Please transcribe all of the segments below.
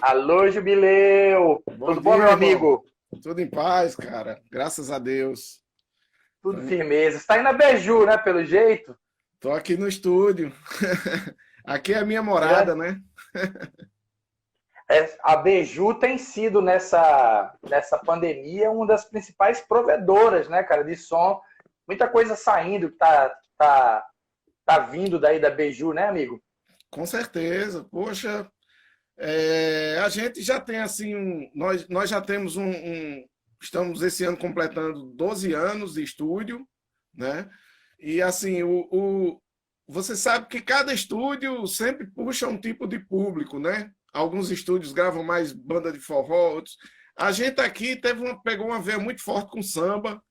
Alô, Jubileu! Bom Tudo bom, dia, meu irmão. amigo? Tudo em paz, cara. Graças a Deus. Tudo firmeza. Você está aí na Beju, né? Pelo jeito. Tô aqui no estúdio. Aqui é a minha morada, Grande. né? A Beju tem sido, nessa pandemia, uma das principais provedoras, né, cara, de som. Muita coisa saindo que tá vindo daí da Beju, né, amigo? Com certeza. Poxa, a gente já tem assim, nós já temos estamos esse ano completando 12 anos de estúdio, né? E assim, você sabe que cada estúdio sempre puxa um tipo de público, né? Alguns estúdios gravam mais banda de forró, outros. A gente aqui pegou uma veia muito forte com samba,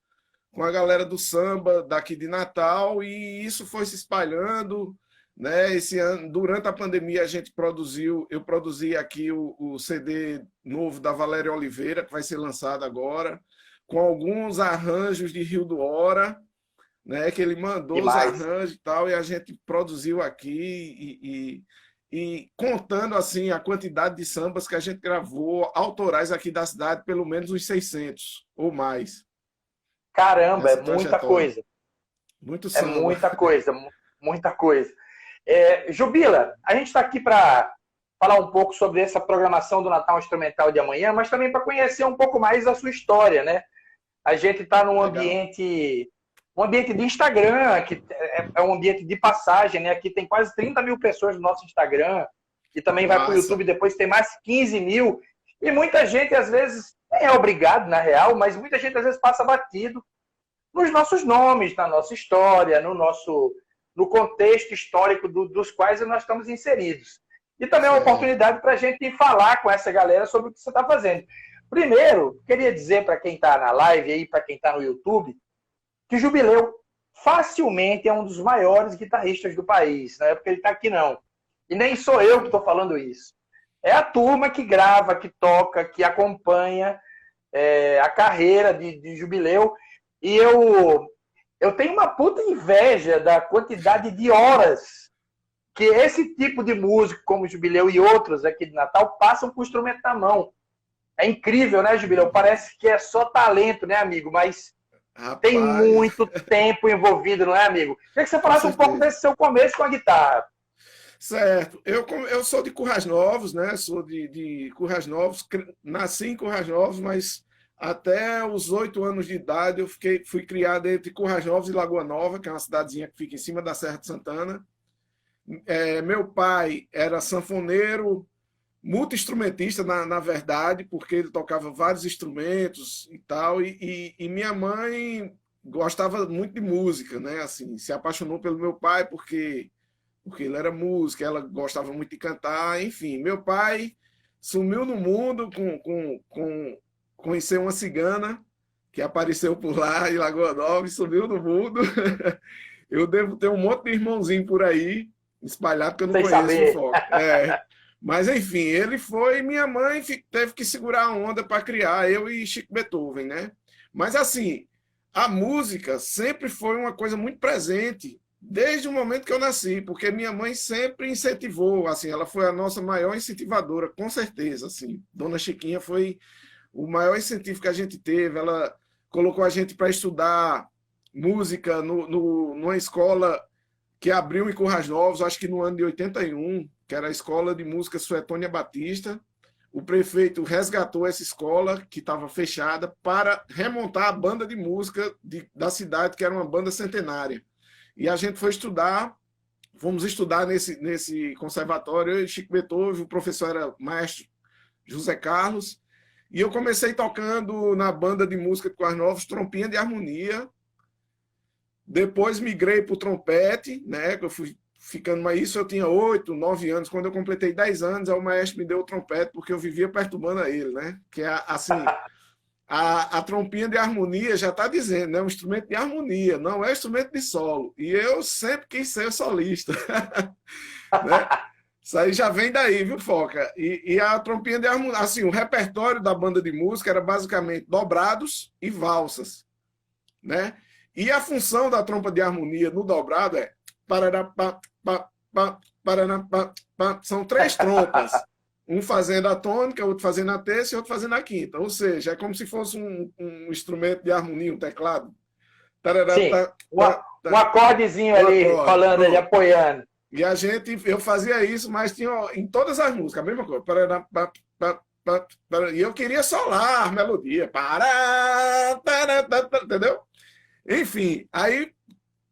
com a galera do samba daqui de Natal, e isso foi se espalhando, né? Esse ano, durante a pandemia, eu produzi aqui o CD novo da Valéria Oliveira, que vai ser lançado agora, com alguns arranjos de Rio do Hora, né? Que ele mandou os Demais. arranjos e tal, e a gente produziu aqui e contando assim a quantidade de sambas que a gente gravou, autorais aqui da cidade, pelo menos uns 600 ou mais, Caramba, é nessa muita trajetória. coisa. Muito É samba. muita coisa, muita coisa. Jubila, a gente está aqui para falar um pouco sobre essa programação do Natal Instrumental de amanhã, mas também para conhecer um pouco mais a sua história, né? A gente está num Legal. ambiente de Instagram, que é um ambiente de passagem, né? Aqui tem quase 30 mil pessoas no nosso Instagram, e também vai para o Massa. YouTube, depois tem mais 15 mil. E muita gente, às vezes, nem é obrigado, na real, mas muita gente, às vezes, passa batido nos nossos nomes, na nossa história, no contexto histórico dos quais nós estamos inseridos. E também é uma Certo. oportunidade para a gente falar com essa galera sobre o que você está fazendo. Primeiro, queria dizer para quem está na live aí, para quem está no YouTube, que o Jubileu facilmente é um dos maiores guitarristas do país. Não é porque ele está aqui, não. E nem sou eu que estou falando isso. É a turma que grava, que toca, que acompanha a carreira de Jubileu. E eu tenho uma puta inveja da quantidade de horas que esse tipo de músico, como o Jubileu e outros aqui de Natal, passam com o instrumento na mão. É incrível, né, Jubileu? Parece que é só talento, né, amigo? Mas tem Rapaz, muito tempo envolvido, não é, amigo? Queria que você com falasse um pouco certeza. desse seu começo com a guitarra. Certo. Eu sou de Currais Novos, né? Sou de Currais Novos. Nasci em Currais Novos, mas até os 8 anos de idade fui criado entre Currais Novos e Lagoa Nova, que é uma cidadezinha que fica em cima da Serra de Santana. Meu pai era sanfoneiro, multi-instrumentista, na verdade, porque ele tocava vários instrumentos e tal, e minha mãe gostava muito de música, né? Assim, se apaixonou pelo meu pai porque ele era músico, ela gostava muito de cantar, enfim. Meu pai sumiu no mundo conheceu uma cigana que apareceu por lá em Lagoa Nova e sumiu no mundo. Eu devo ter um monte de irmãozinho por aí, espalhado que eu não Sem conheço, viu, saber. Foca? Mas enfim, ele foi, minha mãe teve que segurar a onda para criar eu e Chico Beethoven, né? Mas assim, a música sempre foi uma coisa muito presente desde o momento que eu nasci, porque minha mãe sempre incentivou, assim, ela foi a nossa maior incentivadora, com certeza, assim. Dona Chiquinha foi o maior incentivo que a gente teve, ela colocou a gente para estudar música numa escola que abriu em Currais Novos, acho que no ano de 81, que era a Escola de Música Suetônia Batista. O prefeito resgatou essa escola, que estava fechada, para remontar a banda de música da cidade, que era uma banda centenária. E a gente foi estudar, fomos estudar nesse conservatório, eu e Chico Beethoven, o professor era maestro José Carlos, e eu comecei tocando na banda de música de Currais Novos, trompinha de harmonia. Depois migrei para o trompete, né? Que eu fui ficando, mas isso eu tinha 8, 9 anos. Quando eu completei 10 anos, aí o maestro me deu o trompete, porque eu vivia perturbando a ele, né? Que é assim, a trompinha de harmonia já está dizendo, né? Um instrumento de harmonia, não é um instrumento de solo. E eu sempre quis ser solista, né? Isso aí já vem daí, viu, Foca? E a trompinha de harmonia, assim, o repertório da banda de música era basicamente dobrados e valsas, né? E a função da trompa de harmonia no dobrado parará, pá, pá, pá, parará, pá, pá, são três trompas. um fazendo a tônica, outro fazendo a terça e outro fazendo a quinta. Ou seja, é como se fosse um instrumento de harmonia, um teclado. Tarará, Sim, tá, tá, um tá, acordezinho um ali, acorde, rolando ali, pronto. apoiando. E eu fazia isso, mas tinha em todas as músicas, a mesma coisa. Parará, e eu queria solar a melodia. Entendeu? Enfim, aí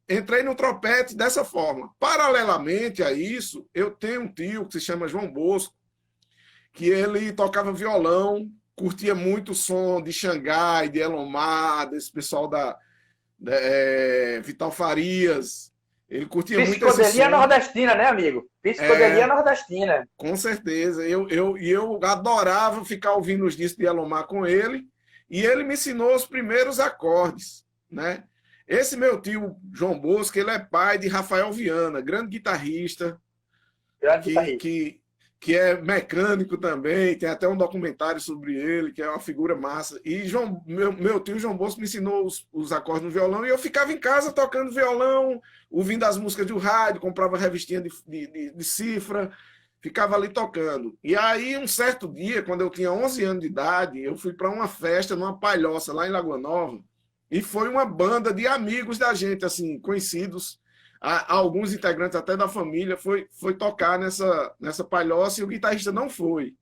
entrei no trompete dessa forma. Paralelamente a isso, eu tenho um tio que se chama João Bosco, que ele tocava violão, curtia muito o som de Xangai, de Elomar, desse pessoal Vital Farias. Ele curtia muito esse Psicodelia som. nordestina, né, amigo? Psicodelia É, nordestina. com certeza. Eu adorava ficar ouvindo os discos de Elomar com ele, e ele me ensinou os primeiros acordes, né? Esse meu tio, João Bosco, ele é pai de Rafael Viana, grande guitarrista, Grande que, guitarrista. que, que é mecânico também, tem até um documentário sobre ele, que é uma figura massa. E meu tio João Bosco me ensinou os acordes no violão, e eu ficava em casa tocando violão, ouvindo as músicas do rádio, comprava revistinha de cifra, ficava ali tocando. E aí, um certo dia, quando eu tinha 11 anos de idade, eu fui para uma festa numa palhoça lá em Lagoa Nova, e foi uma banda de amigos da gente, assim, conhecidos, alguns integrantes até da família, foi tocar nessa palhoça, e o guitarrista não foi.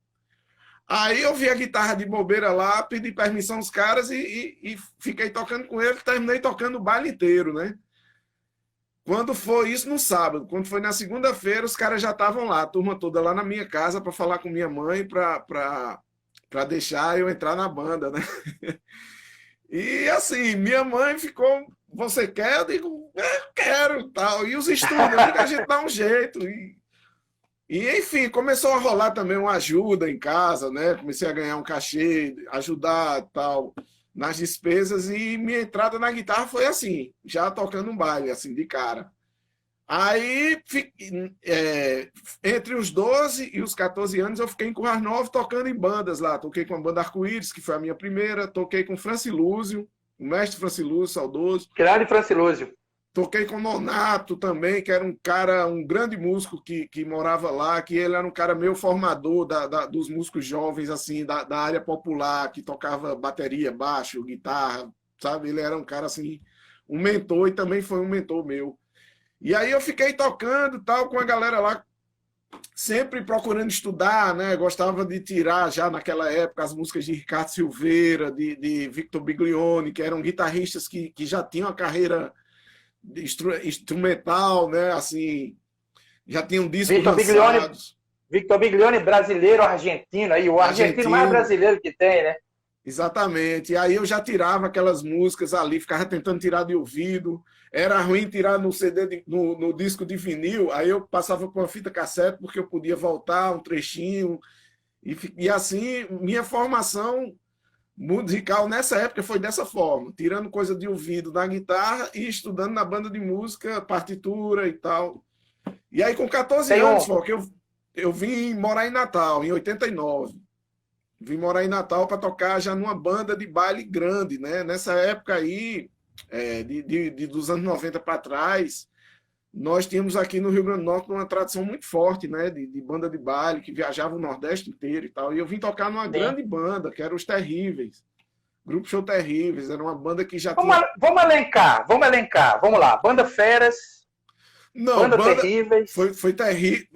Aí eu vi a guitarra de bobeira lá, pedi permissão aos caras e fiquei tocando com ele, terminei tocando o baile inteiro, né? Quando foi isso no sábado, quando foi na segunda-feira, os caras já estavam lá, a turma toda lá na minha casa para falar com minha mãe, para deixar eu entrar na banda, né? E assim, minha mãe ficou, você quer? Eu digo, quero, tal. E os estudos, eu digo, a gente dá um jeito. Enfim, começou a rolar também uma ajuda em casa, né? Comecei a ganhar um cachê, ajudar, tal, nas despesas, e minha entrada na guitarra foi assim, já tocando um baile, assim, de cara. Aí, entre os 12 e os 14 anos, eu fiquei em Currais Novos tocando em bandas lá. Toquei com a banda Arco-Íris, que foi a minha primeira. Toquei com Francilúzio, o mestre Francilúzio, saudoso. Grande Francilúzio. Toquei com Nonato também, que era um cara, um grande músico que morava lá, que ele era um cara meio formador dos músicos jovens, assim, da área popular, que tocava bateria, baixo, guitarra, sabe? Ele era um cara, assim, um mentor, e também foi um mentor meu. E aí eu fiquei tocando tal com a galera lá, sempre procurando estudar, né? Gostava de tirar já naquela época as músicas de Ricardo Silveira, de Victor Biglione, que eram guitarristas que já tinham a carreira instrumental, né? Assim, já tinham discos Victor Biglione, lançados. Victor Biglione, brasileiro, argentino, aí o argentino mais Argentino, brasileiro que tem, né? exatamente. E aí eu já tirava aquelas músicas ali, ficava tentando tirar de ouvido. Era ruim tirar no CD, no disco de vinil, aí eu passava por uma fita cassete, porque eu podia voltar um trechinho. E assim, minha formação musical nessa época foi dessa forma, tirando coisa de ouvido na guitarra e estudando na banda de música, partitura e tal. E aí, com 14 Tem anos, um. Foca, eu vim morar em Natal, em 89. Vim morar em Natal para tocar já numa banda de baile grande, né? Nessa época aí, dos anos 90 para trás, nós tínhamos aqui no Rio Grande do Norte uma tradição muito forte, né? De banda de baile, que viajava o Nordeste inteiro e tal. E eu vim tocar numa Sim. grande banda, que era os Terríveis. Grupo Show Terríveis, era uma banda que já Vamos, tinha. vamos elencar, vamos elencar. Vamos lá. Banda Feras, Não, Banda banda. Terríveis. Foi terrível.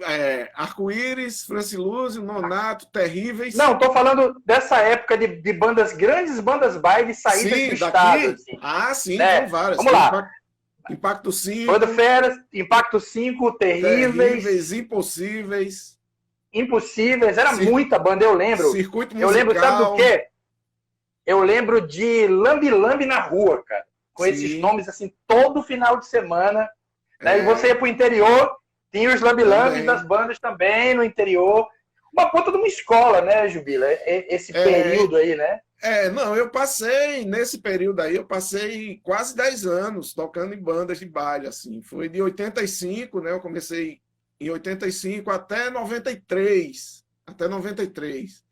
Arco-Íris, Francilúzio, Nonato, Terríveis. Não, estou falando dessa época de bandas, grandes bandas baile saídas do Sim, estado, daqui? assim, Ah, sim, tem né? várias. Vamos Tem lá. Impacto Banda 5, Feras, Impacto 5, Terríveis, Terríveis, Impossíveis, Impossíveis. Era Cir- muita banda, eu lembro. Circuito Eu lembro, sabe do Musical. quê? Eu lembro de Lambi Lambi na rua, cara. Com esses Sim, nomes, assim, todo final de semana. Né? E você é, ia pro interior, tinha os Lambi Lambis das também. bandas também no interior. Uma ponta de uma escola, né, Jubila? Esse É, período aí, né? não, eu passei, nesse período aí, eu passei quase 10 anos tocando em bandas de baile, assim. Foi de 85, né? Eu comecei em 85 até 93. Até 93.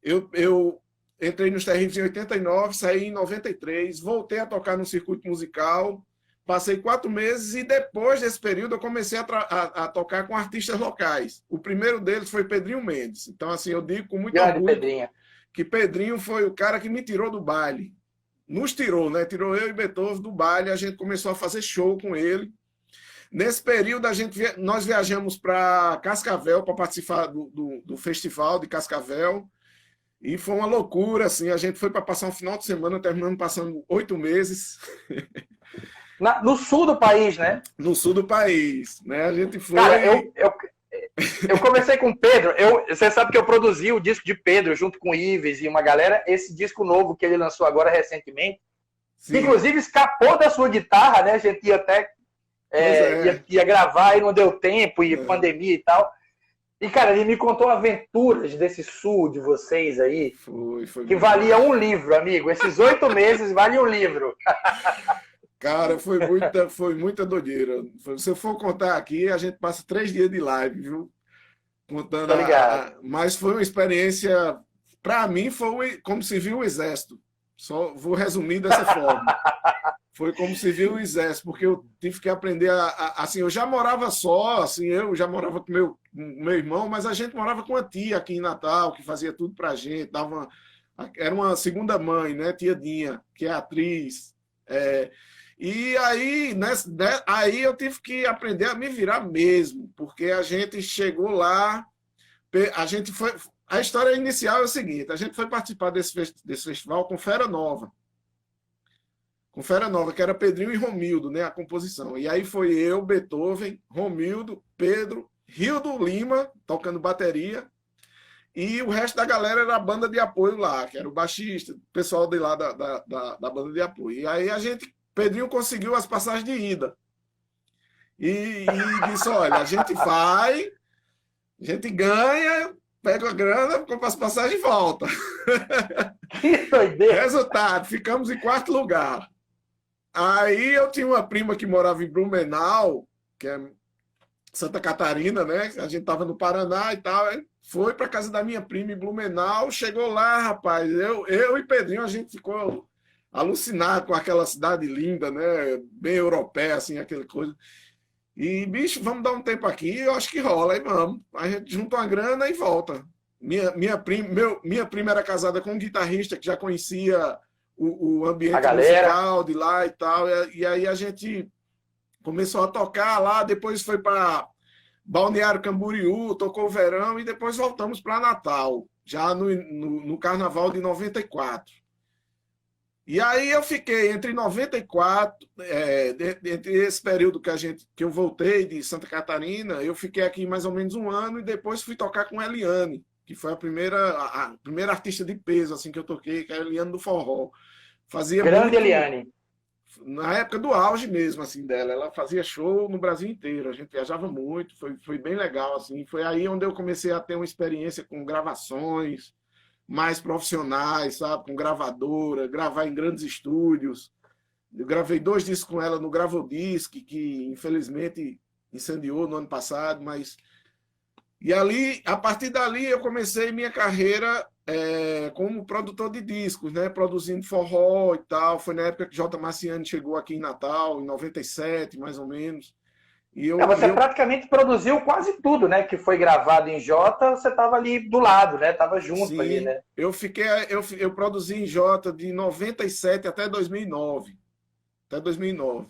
Eu entrei nos Terríveis em 89, saí em 93, voltei a tocar no circuito musical, passei 4 meses e depois desse período eu comecei a tocar com artistas locais. O primeiro deles foi Pedrinho Mendes. Então, assim, eu digo com muito Grande orgulho Pedrinha. que Pedrinho foi o cara que me tirou do baile. Nos tirou, né? Tirou eu e Beethoven do baile, a gente começou a fazer show com ele. Nesse período, nós viajamos para Cascavel para participar do festival de Cascavel. E foi uma loucura, assim. A gente foi para passar um final de semana, terminando passando 8 meses. No sul do país, né? No sul do país, né? A gente foi... Cara, eu comecei com o Pedro. Você sabe que eu produzi o disco de Pedro junto com o Ives e uma galera. Esse disco novo que ele lançou agora recentemente. Que, inclusive, escapou da sua guitarra, né? A gente ia até ia gravar e não deu tempo, e pandemia e tal. E, cara, ele me contou aventuras desse sul de vocês aí. Foi que valia um livro, amigo. Esses 8 meses vale um livro. Cara, foi muita doideira. Se eu for contar aqui, a gente passa 3 dias de live, viu? Contando. Mas foi uma experiência, para mim, foi como se viu o exército. Só vou resumir dessa forma. Foi como se viu o exército, porque eu tive que aprender assim, eu já morava só, assim, eu já morava com meu irmão, mas a gente morava com a tia aqui em Natal, que fazia tudo pra gente, era uma segunda mãe, né, tia Dinha, que é atriz. E aí, aí eu tive que aprender a me virar mesmo, porque a gente chegou lá, a história inicial é o seguinte, a gente foi participar desse festival com Fera Nova, que era Pedrinho e Romildo, né, a composição. E aí foi eu, Beethoven, Romildo, Pedro, Rildo Lima, tocando bateria, e o resto da galera era a banda de apoio lá, que era o baixista, o pessoal de lá da banda de apoio. E aí Pedrinho conseguiu as passagens de ida. E disse, olha, a gente vai, a gente ganha, pega a grana, compra as passagens e volta. Que doideira! Resultado, ficamos em 4º lugar. Aí eu tinha uma prima que morava em Blumenau, que é Santa Catarina, né? A gente estava no Paraná e tal. Foi para casa da minha prima em Blumenau. Chegou lá, rapaz. Eu e Pedrinho, a gente ficou alucinado com aquela cidade linda, né? Bem europeia, assim, aquela coisa. E, bicho, vamos dar um tempo aqui. Eu acho que rola, aí vamos. A gente junta uma grana e volta. Minha prima era casada com um guitarrista que já conhecia o ambiente musical de lá e tal. E aí a gente começou a tocar lá, depois foi para Balneário Camboriú, tocou o verão e depois voltamos para Natal, já no Carnaval de 94. E aí eu fiquei entre 94, entre esse período que eu voltei de Santa Catarina, eu fiquei aqui mais ou menos um ano e depois fui tocar com a Eliane, que foi a primeira artista de peso assim, que eu toquei, que é a Eliane do Forró. Grande Eliane. Na época do auge mesmo, assim, dela. Ela fazia show no Brasil inteiro. A gente viajava muito, foi bem legal, assim. Foi aí onde eu comecei a ter uma experiência com gravações mais profissionais, sabe? Com gravadora, gravar em grandes estúdios. Eu gravei 2 discos com ela no Gravodisc, que infelizmente incendiou no ano passado, mas... E ali, a partir dali, eu comecei minha carreira como produtor de discos, né? Produzindo forró e tal. Foi na época que J. Marciano chegou aqui em Natal, em 97, mais ou menos. E você praticamente produziu quase tudo, né? Que foi gravado em Jota, você estava ali do lado, né? Estava junto. Sim, ali, né? Eu produzi em Jota de 97 até 2009. Até 2009.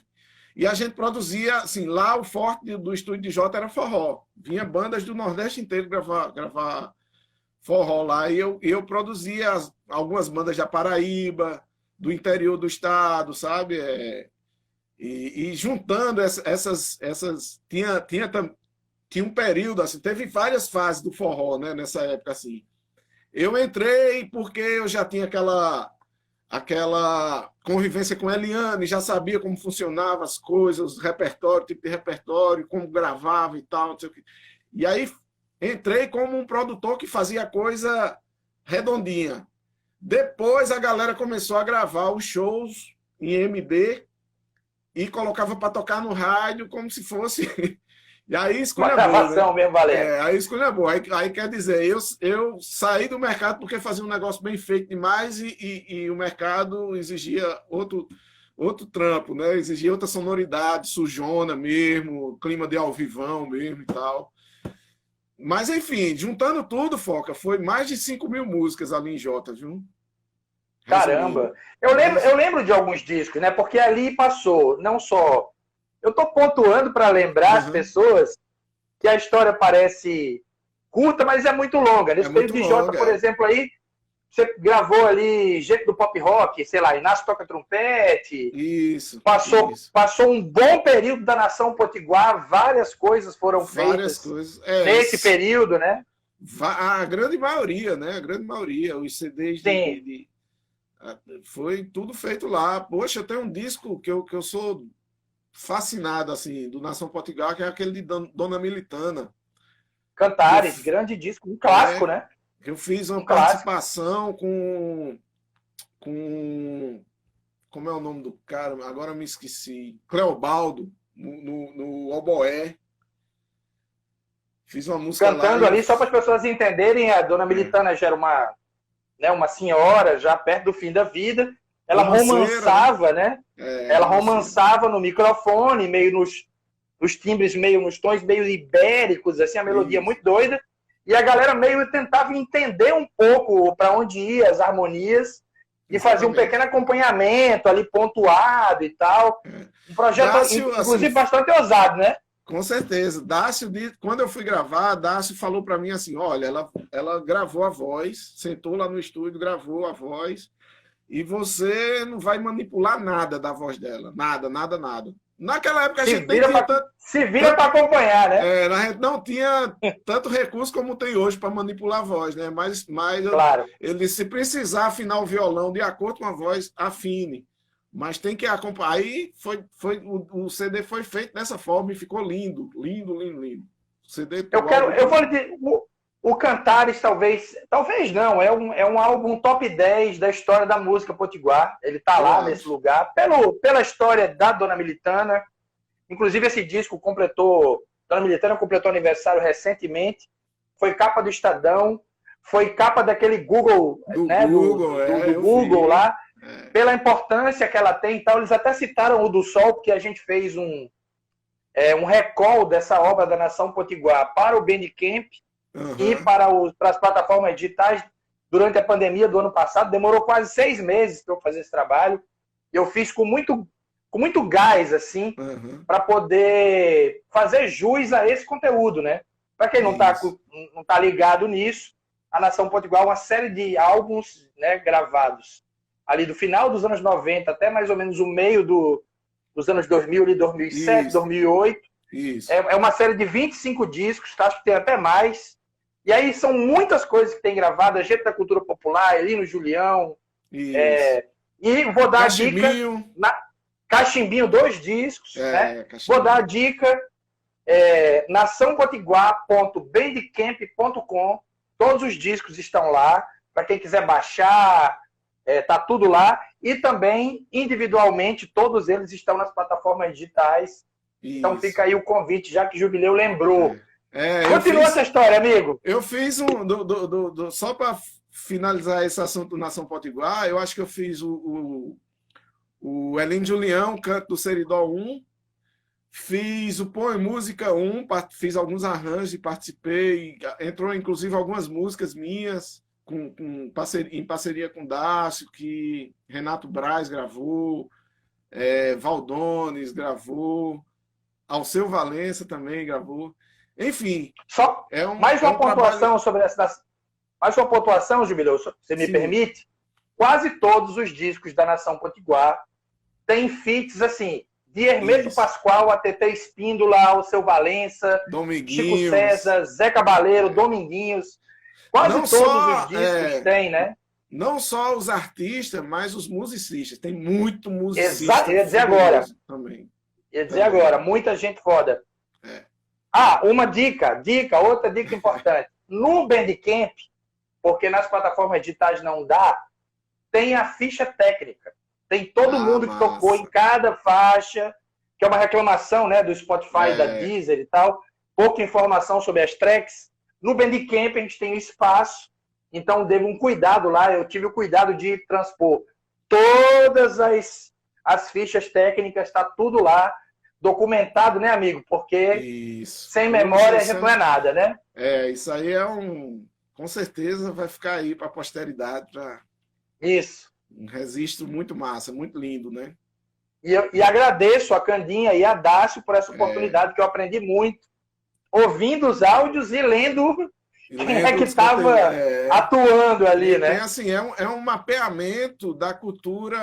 E a gente produzia, assim, lá o forte do estúdio de Jota era forró. Vinha bandas do Nordeste inteiro gravar forró lá. E eu produzia algumas bandas da Paraíba, do interior do estado, sabe? E juntando essas tinha um período, assim, teve várias fases do forró, né, nessa época, assim. Eu entrei porque eu já tinha aquela convivência com a Eliane, já sabia como funcionavam as coisas, tipo de repertório, como gravava e tal, não sei o quê. E aí entrei como um produtor que fazia coisa redondinha. Depois a galera começou a gravar os shows em MD e colocava para tocar no rádio como se fosse... E aí escolha boa, gravação, né? Mesmo, valendo. Aí escolha boa. Aí quer dizer, eu saí do mercado porque fazia um negócio bem feito demais e o mercado exigia outro outro trampo, né? Exigia outra sonoridade, sujona mesmo, clima de alvivão mesmo e tal. Mas, enfim, juntando tudo, Foca, foi mais de 5.000 músicas ali em Jota, viu? Caramba! Eu lembro de alguns discos, né? Porque ali passou, não só... Eu estou pontuando para lembrar as pessoas que a história parece curta, mas é muito longa. Nesse período de Jota, por exemplo, aí, você gravou ali gente do pop rock, sei lá, Inácio Toca Trompete. Isso. Passou um bom período da Nação Potiguar, várias coisas foram feitas nesse período, né? A grande maioria, né? A grande maioria, os CDs foi tudo feito lá. Poxa, eu tenho um disco que eu sou fascinado, assim, do Nação Potiguar, que é aquele de Dona Militana. Cantares, grande disco, um clássico, né? Eu fiz uma participação com... Como é o nome do cara? Agora me esqueci. Cleobaldo, no oboé. Fiz uma música cantando ali, só para as pessoas entenderem, a Dona Militana já era uma senhora, já perto do fim da vida. Ela romançava, né? Ela romançava no microfone, meio nos timbres, meio nos tons meio ibéricos, assim, a melodia muito doida. E a galera meio tentava entender um pouco para onde ia as harmonias e fazia um pequeno acompanhamento ali, pontuado e tal. Um projeto, inclusive, assim, bastante ousado, né? Com certeza. Dácio, quando eu fui gravar, Dácio falou para mim assim, olha, ela gravou a voz, sentou lá no estúdio, gravou a voz, e você não vai manipular nada da voz dela. Nada, nada, nada. Naquela época a gente nem tinha se vira para acompanhar, né? A gente não tinha tanto recurso como tem hoje para manipular a voz, né? Mas claro. Ele, se precisar afinar o violão de acordo com a voz, afine. Mas tem que acompanhar. Aí o CD foi feito dessa forma e ficou lindo, lindo, lindo, lindo. O CD eu vou lhe dizer, o Cantares talvez não, é um álbum top 10 da história da música potiguar. Ele está lá nesse lugar, pela história da Dona Militana. Inclusive esse disco Dona Militana completou aniversário recentemente, foi capa do Estadão, foi capa daquele Google, do Google lá, pela importância que ela tem. Então, eles até citaram o do Sol, porque a gente fez um recall dessa obra da Nação Potiguar para o Bandcamp, e para as plataformas digitais durante a pandemia do ano passado. Demorou quase 6 meses para eu fazer esse trabalho. Eu fiz com muito gás, assim, para poder fazer jus a esse conteúdo, né? Para quem não tá ligado nisso, a Nação Potiguar é uma série de álbuns, né, gravados ali do final dos anos 90 até mais ou menos o meio dos anos 2000, ali 2007, isso. 2008. Isso. É uma série de 25 discos, acho que tem até mais. E aí são muitas coisas que tem gravado, a gente da cultura popular, Elino Julião. E vou dar Cachimbinho. a dica. Cachimbinho, 2 discos. Né? Vou dar a dica. naçãopotiguar.bandcamp.com. Todos os discos estão lá. Para quem quiser baixar, tá tudo lá. E também, individualmente, todos eles estão nas plataformas digitais. Isso. Então fica aí o convite, já que Jubileu lembrou. Continua essa história, amigo. Eu fiz só para finalizar esse assunto do Nação Potiguar, eu acho que eu fiz o Elino Julião, Canto do Seridó 1, fiz o Põe Música 1, fiz alguns arranjos e participei, entrou inclusive algumas músicas minhas, em parceria com Dácio, que Renato Braz gravou, Valdones gravou, Alceu Valença também gravou. Enfim. Só mais uma pontuação trabalho... sobre essa. Mais uma pontuação, Jubileu, se você me permite. Quase todos os discos da Nação Potiguar têm feats assim, de Hermeto Pascoal a TT Espíndola, Alceu Valença, Chico César, Zé Cabaleiro, Dominguinhos. Quase todos os discos têm, né? Não só os artistas, mas os musicistas. Tem muito musicista. Exato, ia dizer agora. Também. Ia dizer agora, muita gente foda. Uma outra dica importante. No Bandcamp, porque nas plataformas digitais não dá, tem a ficha técnica. Tem todo mundo que tocou em cada faixa, que é uma reclamação, né, do Spotify, da Deezer e tal. Pouca informação sobre as tracks. No Bandcamp a gente tem um espaço, então devo um cuidado lá. Eu tive o cuidado de transpor todas as fichas técnicas, está tudo lá, documentado, né, amigo? Porque Isso. sem memória a gente não é nada, né? Isso aí com certeza vai ficar aí para a posteridade, para Isso. um registro muito massa, muito lindo, né? E agradeço a Candinha e a Dácio por essa oportunidade, que eu aprendi muito, ouvindo os áudios e lendo quem é que estava atuando ali, né? Assim, é um mapeamento da cultura,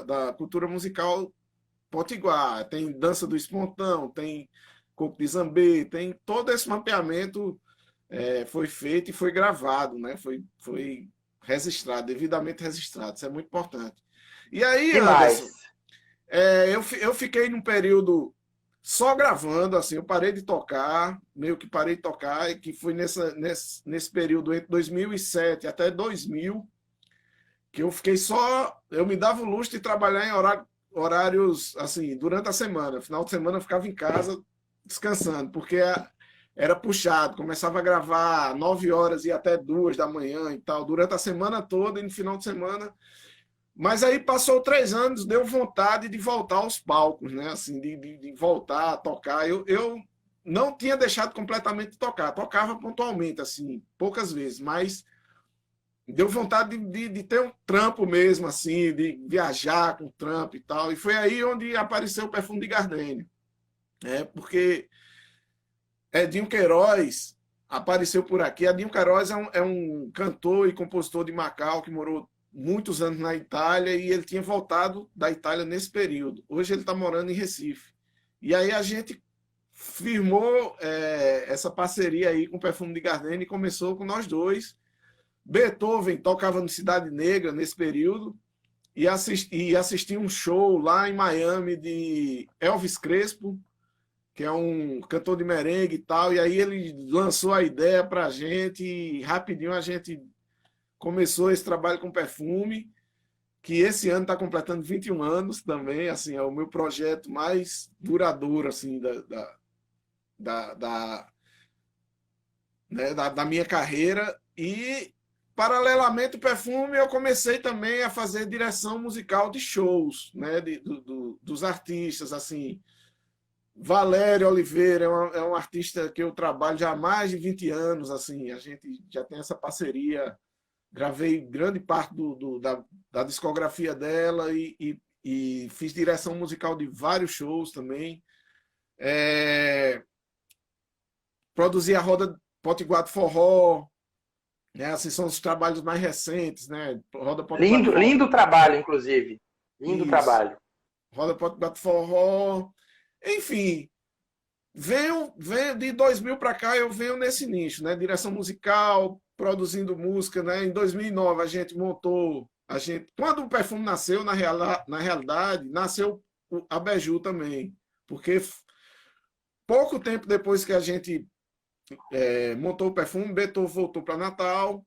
da cultura musical potiguar. Tem dança do espontão, tem coco de zambê, tem todo esse mapeamento foi feito e foi gravado, né? Foi registrado, devidamente registrado. Isso é muito importante. E aí, Anderson, eu fiquei num período só gravando, assim, eu parei de tocar, meio que parei de tocar, e que foi nesse período entre 2007 até 2000, que eu fiquei só, eu me dava o luxo de trabalhar em horários, assim, durante a semana. Final de semana eu ficava em casa descansando, porque era puxado, começava a gravar 9 horas e até 2 da manhã e tal, durante a semana toda e no final de semana. Mas aí passou 3 anos, deu vontade de voltar aos palcos, né? Assim, de voltar a tocar. Eu não tinha deixado completamente de tocar, tocava pontualmente, assim, poucas vezes, mas deu vontade de ter um trampo mesmo, assim, de viajar com trampo e tal. E foi aí onde apareceu o Perfume de Gardênia, porque Edinho Queiroz apareceu por aqui. Edinho Queiroz é um cantor e compositor de Macau que morou muitos anos na Itália e ele tinha voltado da Itália nesse período. Hoje ele está morando em Recife. E aí a gente firmou essa parceria aí com o Perfume de Gardênia e começou com nós dois. Beethoven tocava no Cidade Negra nesse período e assisti um show lá em Miami de Elvis Crespo, que é um cantor de merengue e tal, e aí ele lançou a ideia para a gente e rapidinho a gente começou esse trabalho com Perfume, que esse ano está completando 21 anos também, assim, é o meu projeto mais duradouro, assim, da minha carreira. E, paralelamente ao Perfume, eu comecei também a fazer direção musical de shows, né, dos artistas, assim. Valério Oliveira é um artista que eu trabalho já há mais de 20 anos, assim, a gente já tem essa parceria. Gravei grande parte da discografia dela e fiz direção musical de vários shows também. Produzi a Roda Potiguar de Forró, né? Assim, são os trabalhos mais recentes, né? Roda Potiguar lindo trabalho, inclusive. Lindo trabalho. Roda Potiguar de Forró. Enfim, venho de 2000 para cá, eu venho nesse nicho, né? Direção musical, produzindo música, né? Em 2009 a gente montou, quando o Perfume nasceu, na realidade, nasceu a Beju também, porque pouco tempo depois que a gente montou o Perfume, Beethoven voltou para Natal,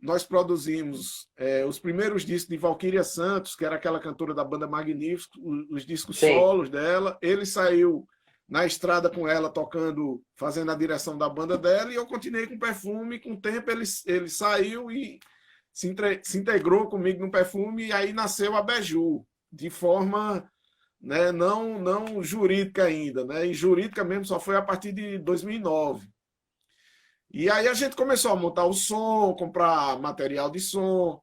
nós produzimos os primeiros discos de Valquíria Santos, que era aquela cantora da banda Magnífico, os discos solos dela. Ele saiu na estrada com ela, tocando, fazendo a direção da banda dela, e eu continuei com o Perfume. Com o tempo ele saiu e se integrou comigo no Perfume, e aí nasceu a Beju, de forma, né, não jurídica ainda, né? E jurídica mesmo só foi a partir de 2009. E aí a gente começou a montar o som, comprar material de som,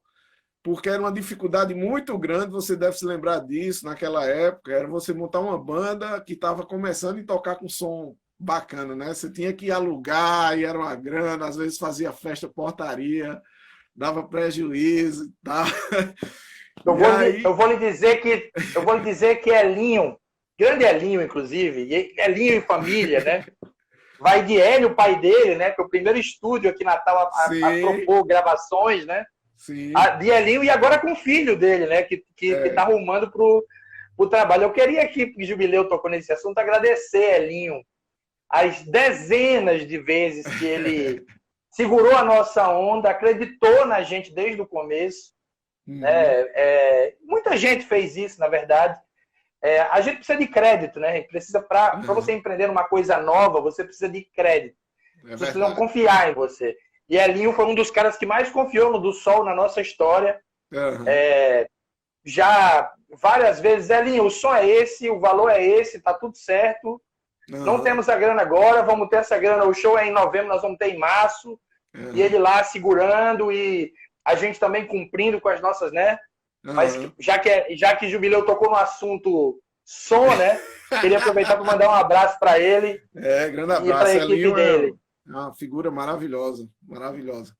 porque era uma dificuldade muito grande, você deve se lembrar disso naquela época, era você montar uma banda que estava começando a tocar com som bacana, né? Você tinha que alugar, e era uma grana, às vezes fazia festa portaria, dava prejuízo e tal. Eu vou lhe dizer que Elinho, grande Elinho, inclusive, e Elinho e família, né? Vai de Hélio, o pai dele, né? Que é o primeiro estúdio aqui em Natal a propor gravações, né? Sim. De Elinho, e agora com o filho dele, né? Que tá arrumando pro trabalho. Eu queria aqui, porque Jubileu tocou nesse assunto, agradecer Elinho as dezenas de vezes que ele segurou a nossa onda, acreditou na gente desde o começo. Muita gente fez isso, na verdade. A gente precisa de crédito, né? Precisa para você empreender uma coisa nova, você precisa de crédito. Vocês precisam confiar em você. E Elinho foi um dos caras que mais confiou no Do Sol na nossa história. Aham, Já várias vezes, Elinho, o som é esse, o valor é esse, tá tudo certo. Não aham, temos a grana agora, vamos ter essa grana. O show é em novembro, nós vamos ter em março. E ele aham, lá segurando e a gente também cumprindo com as nossas, né? Mas aham. já que Jubileu tocou no assunto som, né? Queria aproveitar para mandar um abraço para ele Grande e para a abraço. equipe Elinho é dele. uma figura maravilhosa, maravilhosa.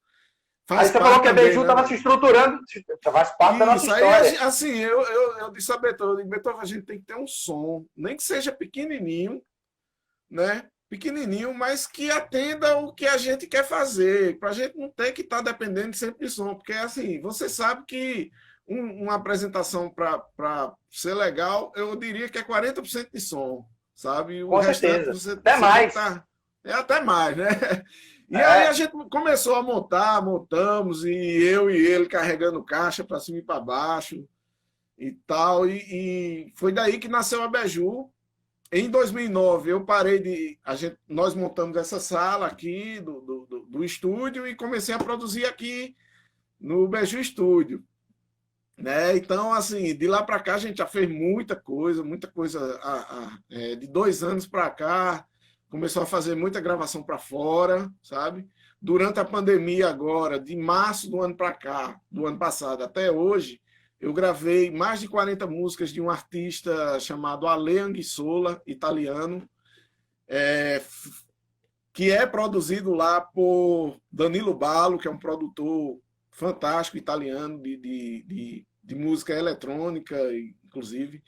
Aí Faz você falou parte que a também, Beiju né, estava se velho? estruturando, faz parte da nossa Isso, aí, história. assim, eu disse a Beethoven, eu digo, Beethoven, a gente tem que ter um som, nem que seja pequenininho, né? Pequenininho, mas que atenda o que a gente quer fazer, para a gente não ter que estar dependendo sempre de som, porque assim, você sabe que uma apresentação para ser legal, eu diria que é 40% de som, sabe? O Com restante certeza. você, Até você tem que mais. estar. É até mais, né? E aí a É, gente começou a montar, montamos, e eu e ele carregando caixa para cima e para baixo e tal. E foi daí que nasceu a Beju. Em 2009, eu parei de. Nós montamos essa sala aqui do estúdio e comecei a produzir aqui no Beju Estúdio. Né? Então, assim, de lá para cá a gente já fez muita coisa. De 2 anos para cá, começou a fazer muita gravação para fora, sabe? Durante a pandemia agora, de março do ano para cá, do ano passado até hoje, eu gravei mais de 40 músicas de um artista chamado Ale Anguissola, italiano, é, que é produzido lá por Danilo Ballo, que é um produtor fantástico italiano de música eletrônica, inclusive.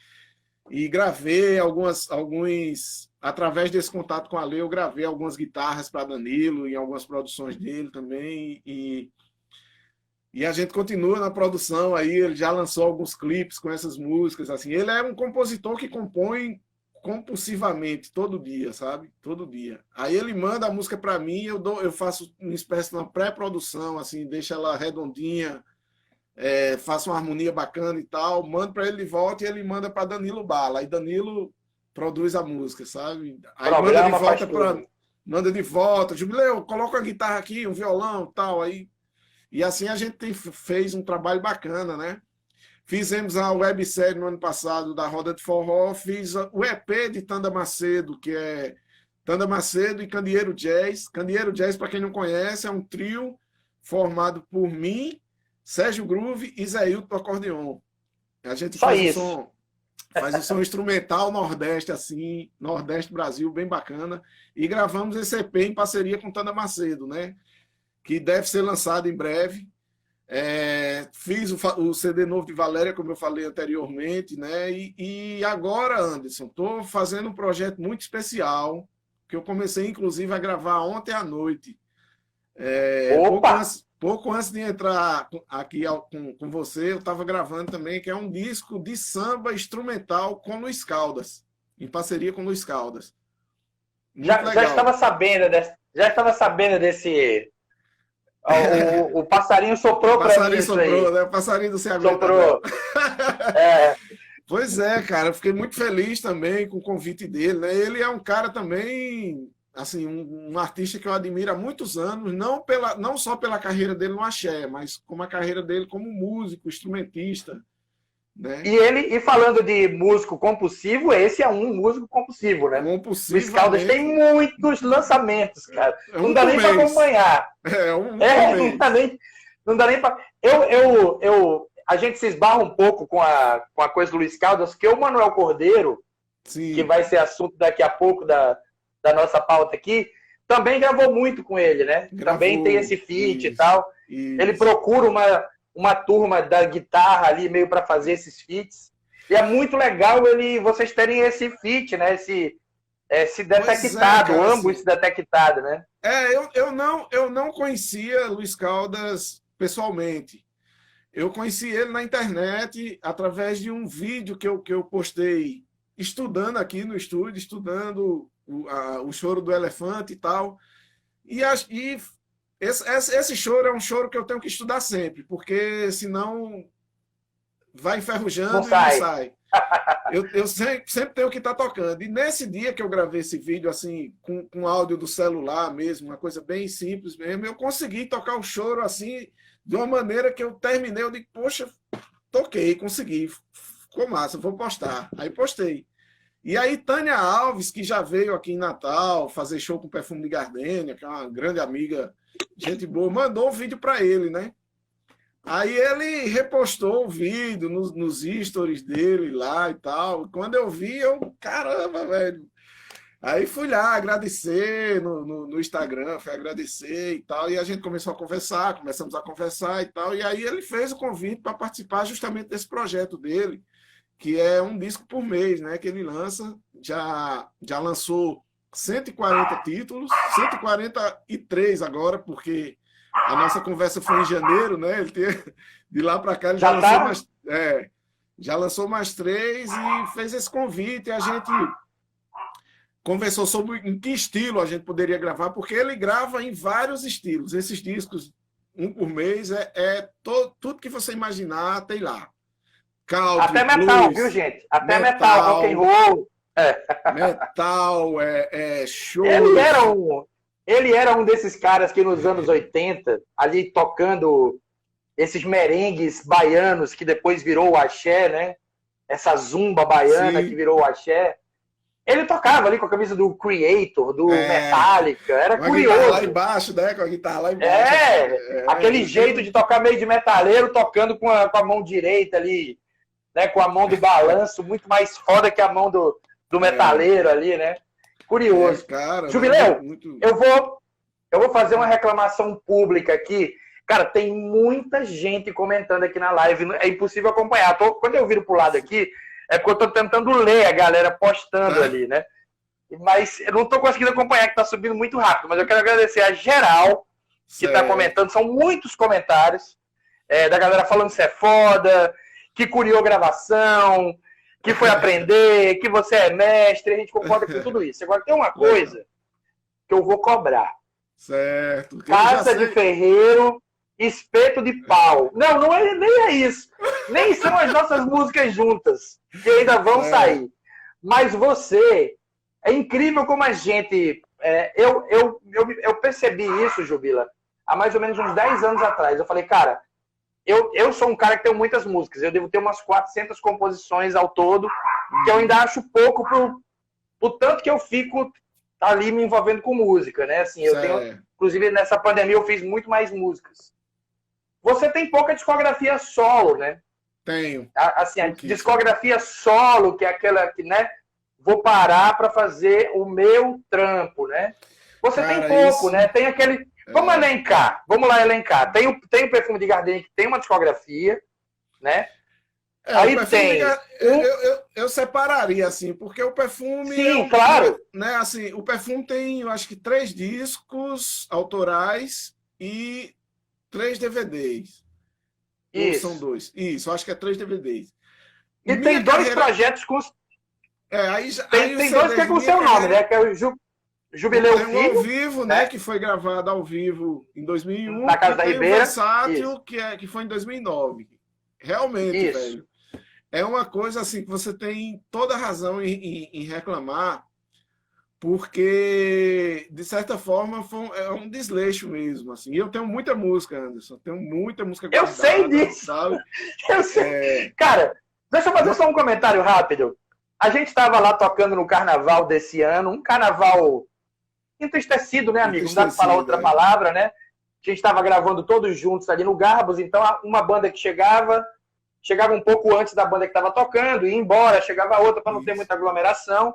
E gravei através desse contato com a Lei, eu gravei algumas guitarras para Danilo em algumas produções dele também. E a gente continua na produção aí, ele já lançou alguns clipes com essas músicas. Assim, ele é um compositor que compõe compulsivamente todo dia, sabe? Todo dia. Aí ele manda a música para mim, eu faço uma espécie de uma pré-produção, assim, deixa ela redondinha, faço uma harmonia bacana e tal, mando para ele de volta e ele manda para Danilo Bala. Aí Danilo produz a música, sabe? Aí manda de programa faz volta tudo. Jubileu, coloca a guitarra aqui, um violão, tal, aí e assim a gente fez um trabalho bacana, né? Fizemos a websérie no ano passado da Roda de Forró, fiz o EP de Tanda Macedo, que é Tanda Macedo e Candeeiro Jazz. Candeeiro Jazz, para quem não conhece, é um trio formado por mim, Sérgio Groove e Zé Hilton do acordeon. A gente Só isso. faz o som instrumental Nordeste, assim, Nordeste Brasil, bem bacana. E gravamos esse EP em parceria com Tanda Macedo, né? Que deve ser lançado em breve. Fiz o CD novo de Valéria, como eu falei anteriormente, né? E agora, Anderson, estou fazendo um projeto muito especial, que eu comecei, inclusive, a gravar ontem à noite. Opa! Pouco antes de entrar aqui com você, eu estava gravando também, que é um disco de samba instrumental com Luiz Caldas, em parceria com Luiz Caldas. Muito Já estava legal. sabendo já estava sabendo desse. O passarinho soprou para mim Passarinho isso soprou, aí. né? Passarinho não se aguenta, não. Soprou. É, Pois é, cara, eu fiquei muito feliz também com o convite dele, né? Ele é um cara também, assim, um artista que eu admiro há muitos anos, não só pela carreira dele no axé, mas como a carreira dele como músico, instrumentista, né? e falando de músico compulsivo, esse é um músico compulsivo, né? Luiz Caldas tem Compulsivamente, muitos lançamentos, cara. é Não um dá por nem para mês. acompanhar. É um por Não dá mês. nem, não dá nem para. A gente se esbarra um pouco com a coisa do Luiz Caldas, que o Manuel Cordeiro, que Sim, vai ser assunto daqui a pouco da nossa pauta aqui, também gravou muito com ele, né? Também tem esse gravou. feat e Isso, tal. Ele isso. procura uma turma da guitarra ali meio para fazer esses feats. E é muito legal vocês terem esse feat, né? Esse Pois é, detectado, cara, ambos assim, esse detectado, né? eu não conhecia Luiz Caldas pessoalmente. Eu conheci ele na internet através de um vídeo que eu postei estudando aqui no estúdio, estudando o choro do elefante e tal. E esse choro é um choro que eu tenho que estudar sempre, porque senão vai enferrujando Não e não sai. sai. Eu sempre tenho que estar tocando. E nesse dia que eu gravei esse vídeo, assim, com áudio do celular mesmo, uma coisa bem simples mesmo, eu consegui tocar o choro assim, de uma maneira que eu terminei, eu digo, poxa, toquei, consegui, ficou massa, vou postar. Aí postei. E aí, Tânia Alves, que já veio aqui em Natal fazer show com Perfume de Gardênia, que é uma grande amiga, gente boa, mandou um vídeo para ele, né? Aí ele repostou o vídeo nos stories dele lá e tal. Quando eu vi, eu, caramba, velho. Aí fui lá agradecer no Instagram, fui agradecer e tal. E a gente começou a conversar, começamos a conversar e tal. E aí ele fez o convite para participar justamente desse projeto dele, que é um disco por mês, né? Que ele lança, já lançou 140 títulos, 143 agora, porque a nossa conversa foi em janeiro, né? De lá para cá ele já lançou mais, já lançou mais 3 e fez esse convite. E a gente conversou sobre em que estilo a gente poderia gravar, porque ele grava em vários estilos. Esses discos, um por mês, tudo que você imaginar tem lá. Country, até metal, blues, viu, gente? Até metal, rock and roll. Metal, show. Ele era um desses caras que nos anos 80, ali tocando esses merengues baianos, que depois virou o axé, né? Essa zumba baiana que virou o axé. Ele tocava ali com a camisa do Creator, do Metallica. Era curioso. Lá embaixo, né? Com a guitarra lá embaixo. Aquele jeito de tocar meio de metaleiro, tocando com a mão direita ali, né? Com a mão do balanço, muito mais foda que a mão do metaleiro ali, né? Curioso. Cara, Jubileu, eu vou fazer uma reclamação pública aqui. Cara, tem muita gente comentando aqui na live. É impossível acompanhar. Quando eu viro pro lado aqui, é porque eu tô tentando ler a galera postando ali, né? Mas eu não tô conseguindo acompanhar, que tá subindo muito rápido. Mas eu quero agradecer a geral que tá comentando. São muitos comentários da galera falando que você é foda, que curiou gravação, que foi aprender, que você é mestre. A gente concorda com tudo isso. Agora tem uma coisa que eu vou cobrar. Certo. Casa de ferreiro, espeto de pau. Não nem é isso. Nem são as nossas músicas juntas, que ainda vão sair. Mas você, é incrível como a gente... eu percebi isso, Jubila, há mais ou menos uns 10 anos atrás. Eu falei, cara, eu sou um cara que tem muitas músicas. Eu devo ter umas 400 composições ao todo, que eu ainda acho pouco pro tanto que eu fico ali me envolvendo com música, né? Assim, eu tenho, inclusive, nessa pandemia eu fiz muito mais músicas. Você tem pouca discografia solo, né? Tenho. Assim, a discografia solo, que é aquela que, né? Vou parar para fazer o meu trampo, né? Você tem pouco, né? Tem aquele... Vamos elencar. Vamos lá elencar. Tem o Perfume de Gardênia, que tem uma discografia, né? Aí tem... Eu separaria, assim, porque o Perfume... Sim, claro. Né, assim, o Perfume tem, eu acho que 3 discos autorais e 3 DVDs. Isso. Ou são 2. Isso, eu acho que é 3 DVDs. E tem 2 projetos com... Tem 2 que é com o seu nome, né? Que é o Jubileu Filho. Tem um ao vivo, né? Que foi gravado ao vivo em 2001. Na Casa da Ribeira. O Versátil, que foi em 2009. Realmente, velho. É uma coisa assim que você tem toda a razão em reclamar, porque, de certa forma, é um desleixo mesmo. Assim. E eu tenho muita música, Anderson. Tenho muita música guardada. Eu sei disso. Sabe? Eu sei. Cara, deixa eu fazer só um comentário rápido. A gente estava lá tocando no carnaval desse ano, um carnaval entristecido, né, amigo? Não dá para falar outra palavra, né? A gente estava gravando todos juntos ali no Garbos, então uma banda que chegava um pouco antes da banda que estava tocando, ia embora, chegava outra para não ter muita aglomeração.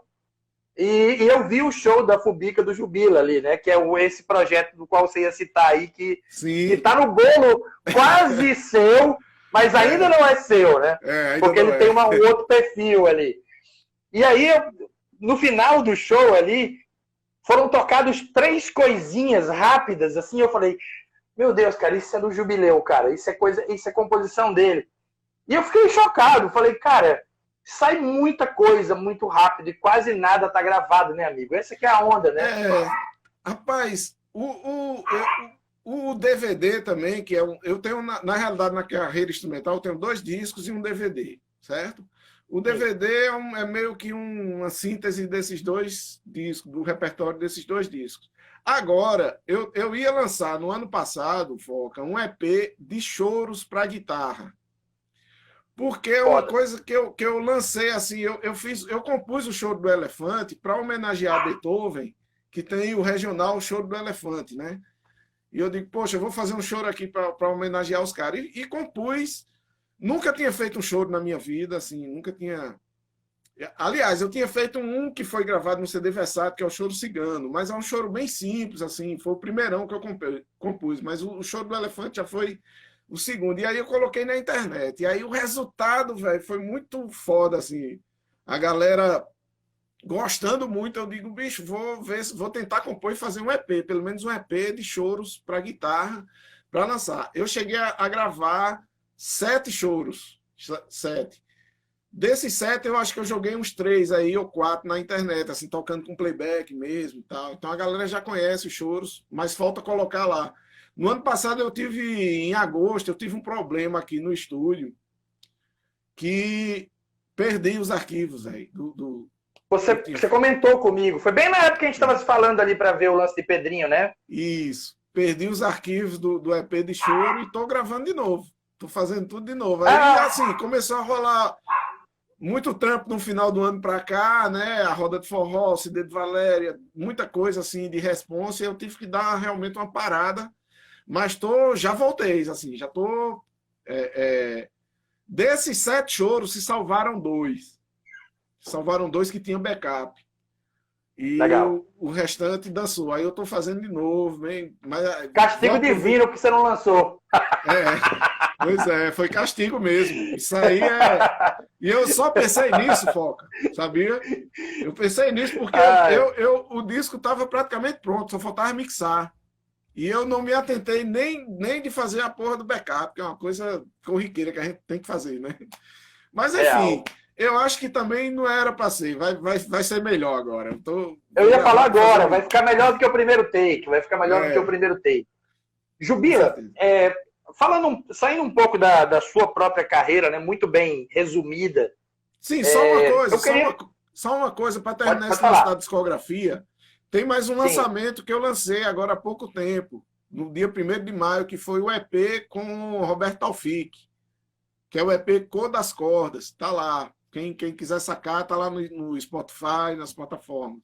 E eu vi o show da Fubica do Jubila ali, né? Que é esse projeto do qual você ia citar aí, que está no bolo quase seu, mas ainda não é seu, né? Porque ele tem um outro perfil ali. E aí, no final do show ali, foram tocados 3 coisinhas rápidas, assim, eu falei, meu Deus, cara, isso é do Jubileu, cara, isso é composição dele. E eu fiquei chocado, falei, cara, sai muita coisa muito rápido e quase nada tá gravado, né, amigo? Essa que é a onda, né? Rapaz, o DVD também, que é eu tenho, na realidade, na carreira instrumental, eu tenho 2 discos e um DVD, certo? O DVD é meio que uma síntese desses 2 discos, do repertório desses 2 discos. Agora, eu ia lançar no ano passado, Foca, um EP de choros para guitarra. Porque é uma coisa que eu lancei assim, eu compus o Choro do Elefante para homenagear Beethoven, que tem o regional Choro do Elefante, né? E eu digo, poxa, eu vou fazer um choro aqui para homenagear os caras. E compus. Nunca tinha feito um choro na minha vida, assim, nunca tinha. Aliás, eu tinha feito um que foi gravado no CD Versátil, que é o Choro Cigano, mas é um choro bem simples, assim, foi o primeirão que eu compus, mas o Choro do Elefante já foi o segundo. E aí eu coloquei na internet. E aí o resultado, velho, foi muito foda, assim. A galera gostando muito, eu digo, bicho, vou tentar compor e fazer um EP, pelo menos um EP de choros para guitarra, para lançar. Eu cheguei a gravar 7 choros, 7. Desses 7, eu acho que eu joguei uns 3 aí, ou 4 na internet, assim, tocando com playback mesmo e tal. Então a galera já conhece os choros, mas falta colocar lá. No ano passado em agosto, eu tive um problema aqui no estúdio, que perdi os arquivos aí Você comentou comigo. Foi bem na época que a gente estava se falando ali para ver o lance de Pedrinho, né? Isso. Perdi os arquivos do EP de choro e estou gravando de novo. Estou fazendo tudo de novo. Aí, assim, começou a rolar muito trampo no final do ano para cá, né? A Roda de Forró, CD de Valéria, muita coisa assim de responsa. E eu tive que dar realmente uma parada. Mas já voltei, assim, já estou... Desses 7 choros, se salvaram 2. Salvaram 2 que tinham backup. E o restante dançou. Aí eu estou fazendo de novo. Mas, castigo divino que você não lançou. Pois é, foi castigo mesmo. Isso aí E eu só pensei nisso, Foca, sabia? Eu pensei nisso porque o disco estava praticamente pronto, só faltava mixar. E eu não me atentei nem de fazer a porra do backup, que é uma coisa corriqueira que a gente tem que fazer, né? Mas, enfim... Eu acho que também não era para ser. Vai ser melhor agora. Eu ia falar agora. Vai ficar melhor do que o primeiro take. Vai ficar melhor do que o primeiro take. Jubila, saindo um pouco da sua própria carreira, né, muito bem resumida. Sim, só uma coisa. Só uma coisa para terminar esse lance da discografia. Tem mais um lançamento que eu lancei agora há pouco tempo. No dia 1º de maio, que foi o EP com o Roberto Taufik. Que é o EP Cor das Cordas. Tá lá. Quem quiser sacar, tá lá no Spotify, nas plataformas.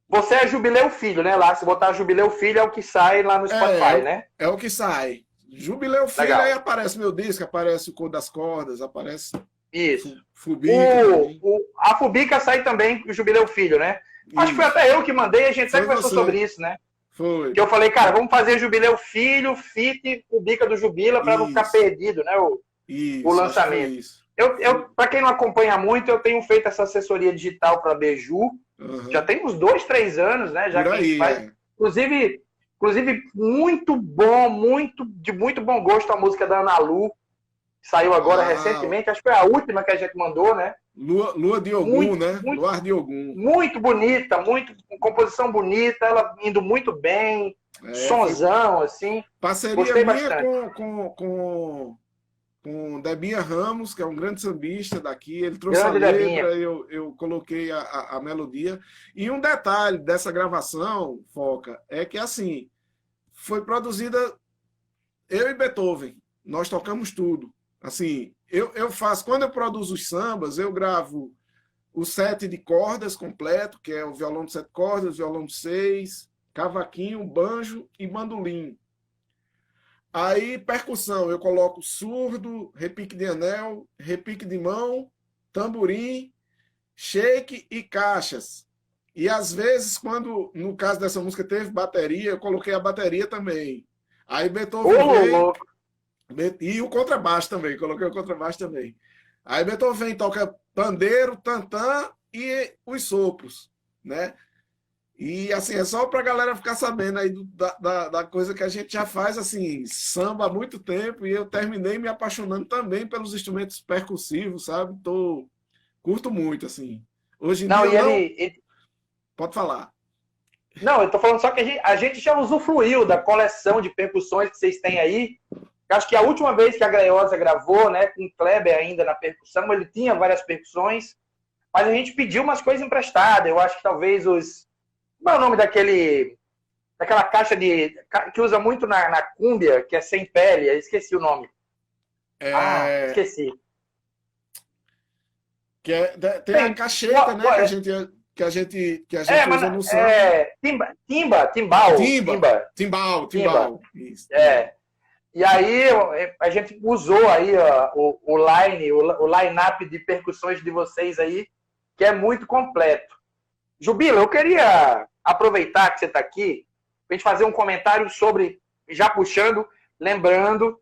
Você é Jubileu Filho, né? Lá, se botar Jubileu Filho, é o que sai lá no Spotify, né? É o que sai. Jubileu Filho, legal. Aí aparece meu disco, aparece o Cor das Cordas, aparece... Isso. Fubica. A Fubica sai também com o Jubileu Filho, né? Isso. Acho que foi até eu que mandei, a gente sempre conversou sobre isso, né? Foi. Que eu falei, cara, vamos fazer Jubileu Filho, Fit, Fubica do Jubila, para não ficar perdido, né? O lançamento. Para quem não acompanha muito, eu tenho feito essa assessoria digital para a Beju. Já tem uns 2, 3 anos, né? Já que a gente faz. Inclusive, muito bom, de muito bom gosto a música da Ana Lu. Saiu agora recentemente, acho que foi a última que a gente mandou, né? Lua de Ogum, né? Luar de Ogum. Muito bonita, composição bonita, ela indo muito bem, sonzão, assim. Parceria minha com Debinha Ramos, que é um grande sambista daqui. Ele trouxe grande a letra, eu coloquei a melodia. E um detalhe dessa gravação, Foca, é que assim, foi produzida eu e Beethoven. Nós tocamos tudo. Assim, eu faço, quando eu produzo os sambas, eu gravo o set de cordas completo, que é o violão de 7 cordas, violão de 6, cavaquinho, banjo e bandolim. Aí, percussão, eu coloco surdo, repique de anel, repique de mão, tamborim, shake e caixas. E às vezes, no caso dessa música teve bateria, eu coloquei a bateria também. Aí Beethoven veio, e o contrabaixo também, coloquei o contrabaixo também. Aí Beethoven toca pandeiro, tantã e os sopros, né? E assim, é só para a galera ficar sabendo aí da coisa que a gente já faz, assim, samba há muito tempo, e eu terminei me apaixonando também pelos instrumentos percussivos, sabe? Curto muito, assim. Hoje em dia, pode falar. Não, eu tô falando só que a gente já usufruiu da coleção de percussões que vocês têm aí. Acho que a última vez que a Greiosa gravou, né, com o Kleber ainda na percussão, ele tinha várias percussões, mas a gente pediu umas coisas emprestadas. Eu acho que talvez os... Como é o nome daquela caixa que usa muito na cúmbia, que é sem pele? Eu esqueci o nome. É, Esqueci. tem a cacheta, né, que a gente usa no samba. Timbal. Isso. É. E aí a gente usou aí ó, o line-up de percussões de vocês aí, que é muito completo. Jubila, eu queria aproveitar que você está aqui para a gente fazer um comentário sobre, já puxando, lembrando,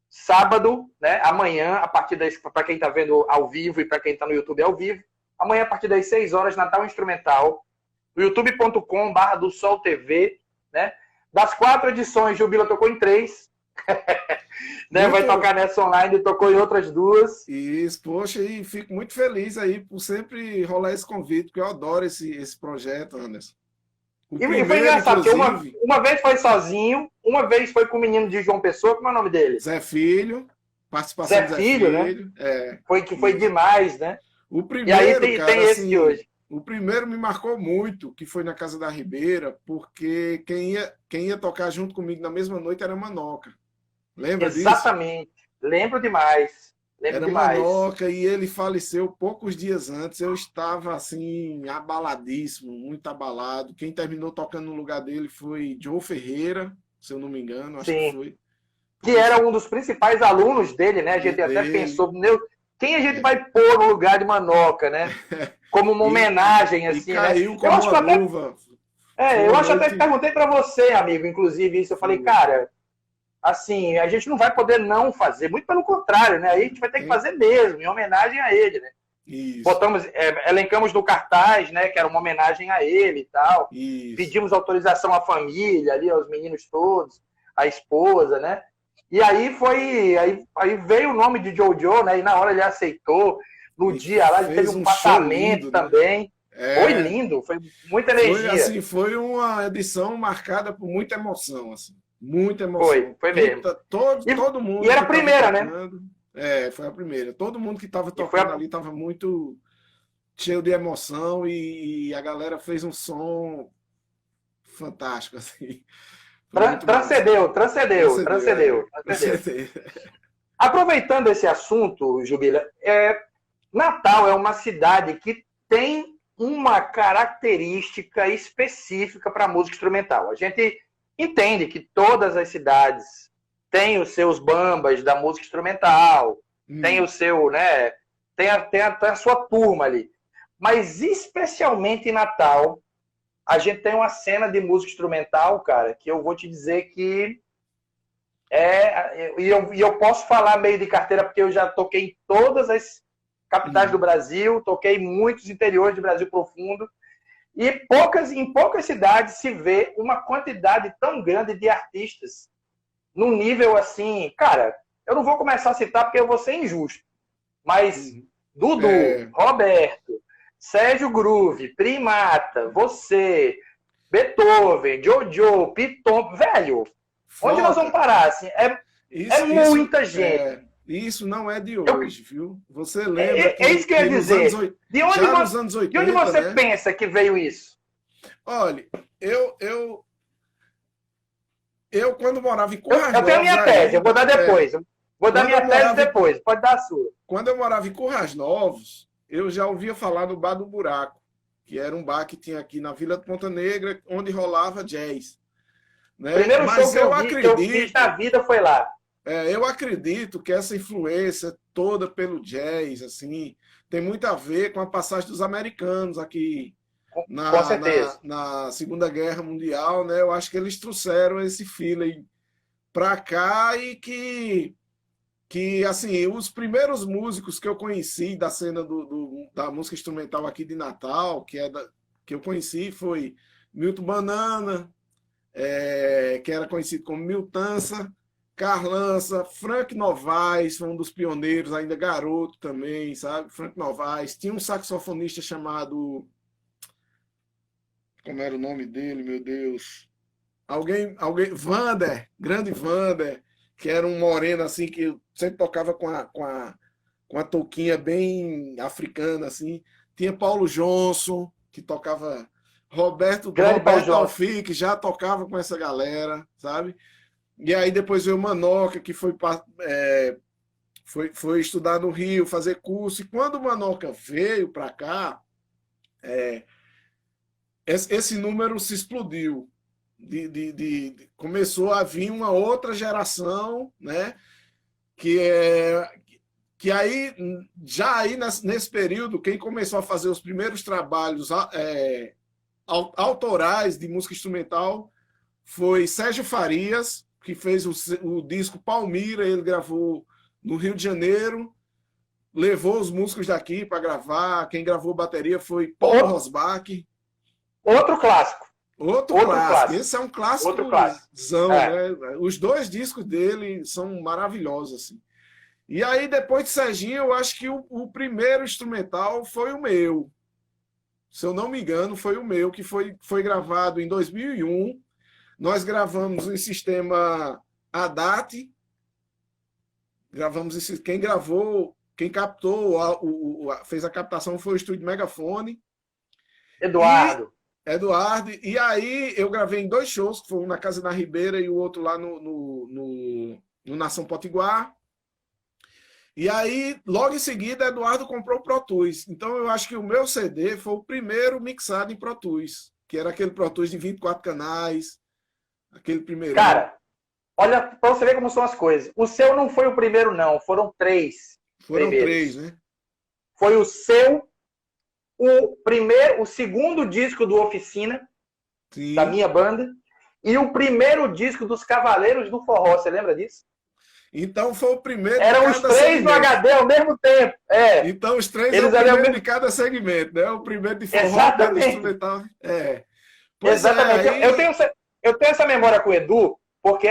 sábado, né, amanhã, a partir das, para quem está vendo ao vivo e para quem está no YouTube ao vivo, amanhã a partir das 6 horas, Natal Instrumental, no youtube.com/do Sol TV, né? Das 4 edições, Jubila tocou em 3, né? Vai tocar nessa online, tocou em outras 2. Isso, poxa, e fico muito feliz aí por sempre rolar esse convite, porque eu adoro esse projeto, Anderson. E foi engraçado, porque uma vez foi sozinho, uma vez foi com o menino de João Pessoa, como é o nome dele? Zé Filho, participação Zé do Zé Filho, Filho. Né? Foi demais, né? O primeiro, e aí tem esse de hoje. O primeiro me marcou muito, que foi na Casa da Ribeira, porque quem ia tocar junto comigo na mesma noite era Manoca. Lembra disso? Exatamente. Lembro demais. Era Manoca e ele faleceu poucos dias antes. Eu estava assim, abaladíssimo, muito abalado. Quem terminou tocando no lugar dele foi Joe Ferreira, se eu não me engano, acho que foi. Que era um dos principais alunos dele, né? A gente até pensou, quem a gente vai pôr no lugar de Manoca, né? Como uma homenagem, assim, caiu né? Como uma luva. Eu acho até que perguntei para você, amigo, inclusive, isso. Eu falei, cara, assim, a gente não vai poder não fazer, muito pelo contrário, né? Aí a gente vai ter que fazer mesmo, em homenagem a ele, né? Isso. Elencamos no cartaz, né? Que era uma homenagem a ele e tal. Isso. Pedimos autorização à família, ali, aos meninos todos, à esposa, né? E aí aí veio o nome de Jojo, né? E na hora ele aceitou. No dia lá ele teve um passamento lindo, também. Né? Foi lindo, foi muita energia. Foi uma edição marcada por muita emoção, assim. Muita emoção. Foi mesmo. Todo mundo. E era a primeira, né? Foi a primeira. Todo mundo que estava tocando ali estava muito cheio de emoção e a galera fez um som fantástico, assim. Transcendeu. Aproveitando esse assunto, Jubila, Natal é uma cidade que tem uma característica específica para a música instrumental. A gente entende que todas as cidades têm os seus bambas da música instrumental, tem o seu, né? Tem a sua turma ali. Mas especialmente em Natal, a gente tem uma cena de música instrumental, cara, que eu vou te dizer que e eu posso falar meio de carteira, porque eu já toquei em todas as capitais do Brasil, toquei em muitos interiores do Brasil profundo, e em poucas cidades se vê uma quantidade tão grande de artistas num nível assim, cara, eu não vou começar a citar porque eu vou ser injusto, mas Dudu, Roberto, Sérgio Groove, Primata, você, Beethoven, Jojo, Piton, velho, onde nós vamos parar? Assim, muita gente. Isso não é de hoje, viu? Você lembra que isso que eu ia dizer. De onde você pensa que veio isso? Olha, eu quando morava em Currais Novos... Eu tenho a minha tese, eu vou dar depois. Vou dar minha tese depois, pode dar a sua. Quando eu morava em Currais Novos, eu já ouvia falar do Bar do Buraco, que era um bar que tinha aqui na Vila de Ponta Negra, onde rolava jazz. Né? Primeiro show que eu fiz na vida foi lá. Eu acredito que essa influência toda pelo jazz, assim, tem muito a ver com a passagem dos americanos aqui na Segunda Guerra Mundial, né? Eu acho que eles trouxeram esse feeling para cá e que assim, os primeiros músicos que eu conheci da cena da música instrumental aqui de Natal, que eu conheci, foi Milton Banana, que era conhecido como Miltança, Carlança, Frank Novaes, foi um dos pioneiros, ainda garoto também, sabe? Frank Novaes. Tinha um saxofonista chamado... como era o nome dele, meu Deus? Vander, grande Vander, que era um moreno assim, que sempre tocava com a touquinha bem africana, assim. Tinha Paulo Johnson, que tocava. Grande Paulo Roberto Johnson. Alfi, que já tocava com essa galera, sabe? E aí depois veio o Manoca, que foi estudar no Rio, fazer curso. E quando o Manoca veio para cá, esse número se explodiu. Começou a vir uma outra geração, né? Que é que aí já aí nesse período quem começou a fazer os primeiros trabalhos autorais de música instrumental foi Sérgio Farias, que fez o disco Palmira, ele gravou no Rio de Janeiro, levou os músicos daqui para gravar. Quem gravou bateria foi Paulo Rosbach. Outro clássico. Outro clássico. Esse é um clássicozão, né? Os dois discos dele são maravilhosos, assim. E aí, depois de Serginho, eu acho que o primeiro instrumental foi o meu. Se eu não me engano, foi o meu, que foi gravado em 2001. Nós gravamos em sistema ADAT. Quem captou, fez a captação foi o estúdio Megafone. Eduardo. E aí eu gravei em 2 shows, que foi um na Casa da Ribeira e o outro lá no Nação Potiguar. E aí, logo em seguida, Eduardo comprou o Pro Tools. Então, eu acho que o meu CD foi o primeiro mixado em Pro Tools, que era aquele Pro Tools de 24 canais, aquele primeiro. Cara, olha para você ver como são as coisas. O seu não foi o primeiro, não. Foram 3. Foram primeiros. 3, né? Foi o seu, o segundo disco do Oficina, sim, da minha banda, e o primeiro disco dos Cavaleiros do Forró. Você lembra disso? Então foi o primeiro. Eram os 3 no HD ao mesmo tempo. Então os 3 eram o primeiro de cada segmento, né? O primeiro de forró, exatamente, o instrumental. Exatamente. Aí... Eu tenho essa memória com o Edu, porque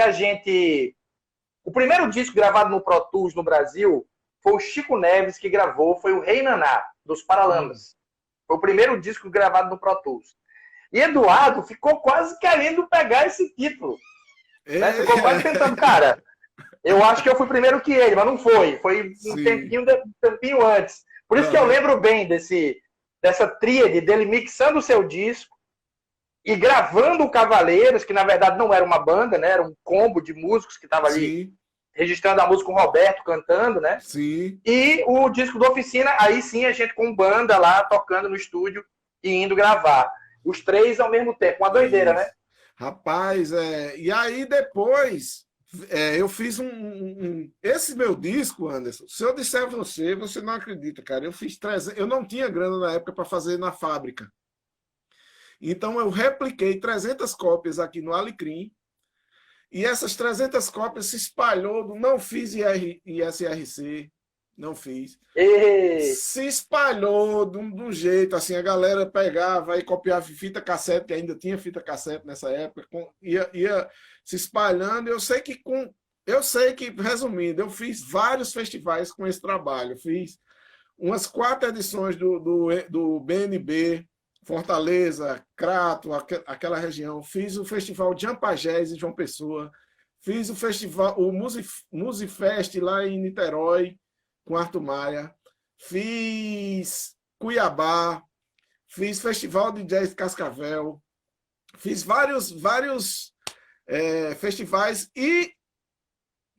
o primeiro disco gravado no Pro Tools no Brasil foi o Chico Neves que gravou, foi o Rei Naná, dos Paralamas. Foi o primeiro disco gravado no Pro Tools. E Eduardo ficou quase querendo pegar esse título. Né? Ficou quase tentando, cara. Eu acho que eu fui primeiro que ele, mas não foi. Foi um tempinho antes. Por isso que eu lembro bem dessa tríade dele mixando o seu disco e gravando o Cavaleiros, que na verdade não era uma banda, né? Era um combo de músicos que estava ali registrando a música com o Roberto cantando, né? Sim. E o disco da Oficina, aí sim a gente com banda lá tocando no estúdio e indo gravar. Os 3 ao mesmo tempo. Uma doideira, né? Rapaz, e aí depois... eu fiz esse meu disco, Anderson. Se eu disser a você não acredita, cara. Eu fiz 300. Eu não tinha grana na época para fazer na fábrica. Então eu repliquei 300 cópias aqui no Alecrim. E essas 300 cópias se espalhou. Não fiz ISRC, não fiz. Se espalhou de um jeito assim, a galera pegava e copiava fita cassete, que ainda tinha fita cassete nessa época, ia se espalhando. Eu sei que, resumindo, eu fiz vários festivais com esse trabalho. Eu fiz umas 4 edições do BNB, Fortaleza, Crato, aquela região. Fiz o festival de Ampagés em João Pessoa. Fiz o festival, o Musifest lá em Niterói, com Arthur Maia. Fiz Cuiabá. Fiz Festival de Jazz de Cascavel. Fiz vários festivais e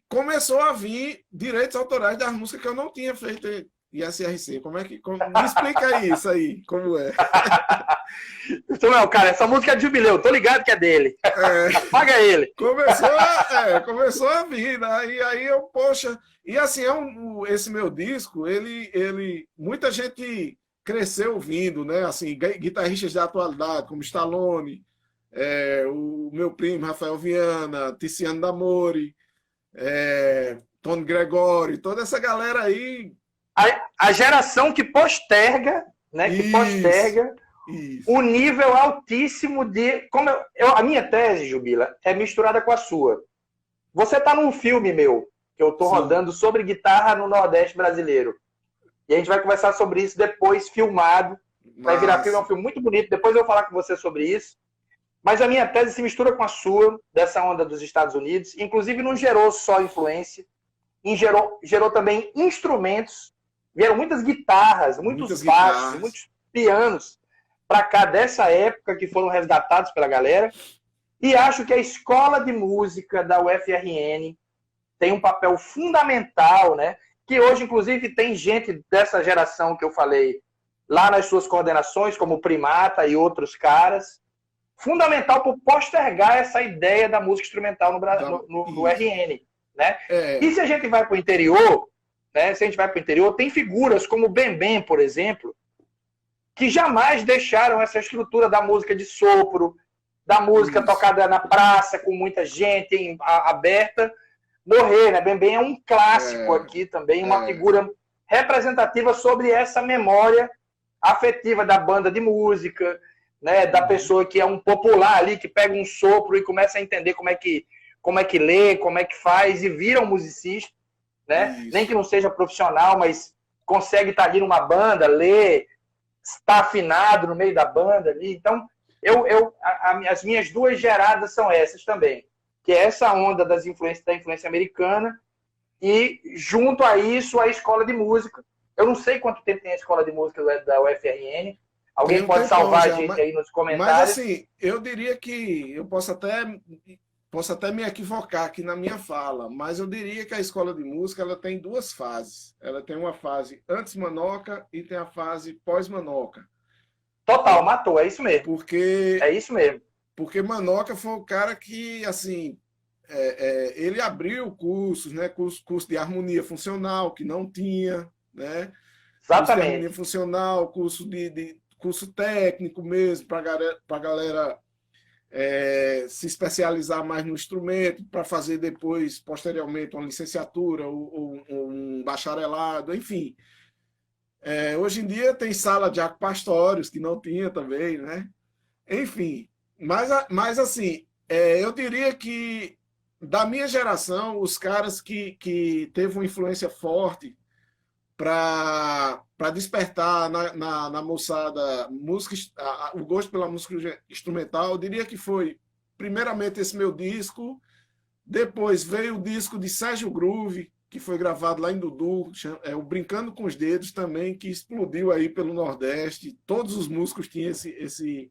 começou a vir direitos autorais das músicas que eu não tinha feito ISRC. Me explica isso aí, como é? Não, cara, essa música é de Jubileu, tô ligado que é dele. Paga ele. Começou a vir, né? E aí eu, poxa, e assim, esse meu disco, ele muita gente cresceu ouvindo, né? Assim, guitarristas da atualidade, como Stallone, o meu primo Rafael Viana, Tiziano D'Amore, Tony Gregório, toda essa galera aí. A geração que posterga, né? Que posterga o nível altíssimo de. A minha tese, Jubila, é misturada com a sua. Você está num filme meu, que eu estou rodando sobre guitarra no Nordeste brasileiro. E a gente vai conversar sobre isso depois, filmado, Vai virar filme, é um filme muito bonito. Depois eu vou falar com você sobre isso. Mas a minha tese se mistura com a sua, dessa onda dos Estados Unidos. Inclusive, não gerou só influência, gerou também instrumentos. Vieram muitas guitarras, muitos baixos, muitos pianos para cá dessa época que foram resgatados pela galera. E acho que a escola de música da UFRN tem um papel fundamental, né? Que hoje, inclusive, tem gente dessa geração que eu falei lá nas suas coordenações, como o Primata e outros caras, fundamental por postergar essa ideia da música instrumental no RN. Né? E se a gente vai para o interior, né? Se a gente vai para o interior, tem figuras como o Bembem, por exemplo, que jamais deixaram essa estrutura da música de sopro, da música tocada na praça, com muita gente aberta, morrer. Né? Bembem é um clássico aqui também, uma figura representativa sobre essa memória afetiva da banda de música, né? Da pessoa que é um popular ali, que pega um sopro e começa a entender como é que lê, como é que faz, e vira um musicista, né? Nem que não seja profissional, mas consegue estar ali numa banda, ler, está afinado no meio da banda ali. Então, as minhas duas geradas são essas também, que é essa onda da influência americana e, junto a isso, a escola de música. Eu não sei quanto tempo tem a escola de música da UFRN. Alguém pode salvar a gente aí nos comentários. Mas, assim, eu diria que eu posso até me equivocar aqui na minha fala, mas eu diria que a escola de música ela tem duas fases. Ela tem uma fase antes Manoca e tem a fase pós-Manoca. Total, matou, é isso mesmo. É isso mesmo. Porque Manoca foi o cara que, assim, ele abriu cursos, né? Curso de harmonia funcional, que não tinha, né? Exatamente. Curso de harmonia funcional, curso técnico mesmo, para a galera se especializar mais no instrumento, para fazer depois, posteriormente, uma licenciatura ou um bacharelado, enfim. Hoje em dia tem sala de Jaco Pastorius, que não tinha também, né? Enfim, mas assim, eu diria que da minha geração, os caras que teve uma influência forte para despertar na moçada o gosto pela música instrumental, eu diria que foi, primeiramente, esse meu disco, depois veio o disco de Sérgio Groove, que foi gravado lá em Dudu, o Brincando com os Dedos também, que explodiu aí pelo Nordeste, todos os músicos tinham esse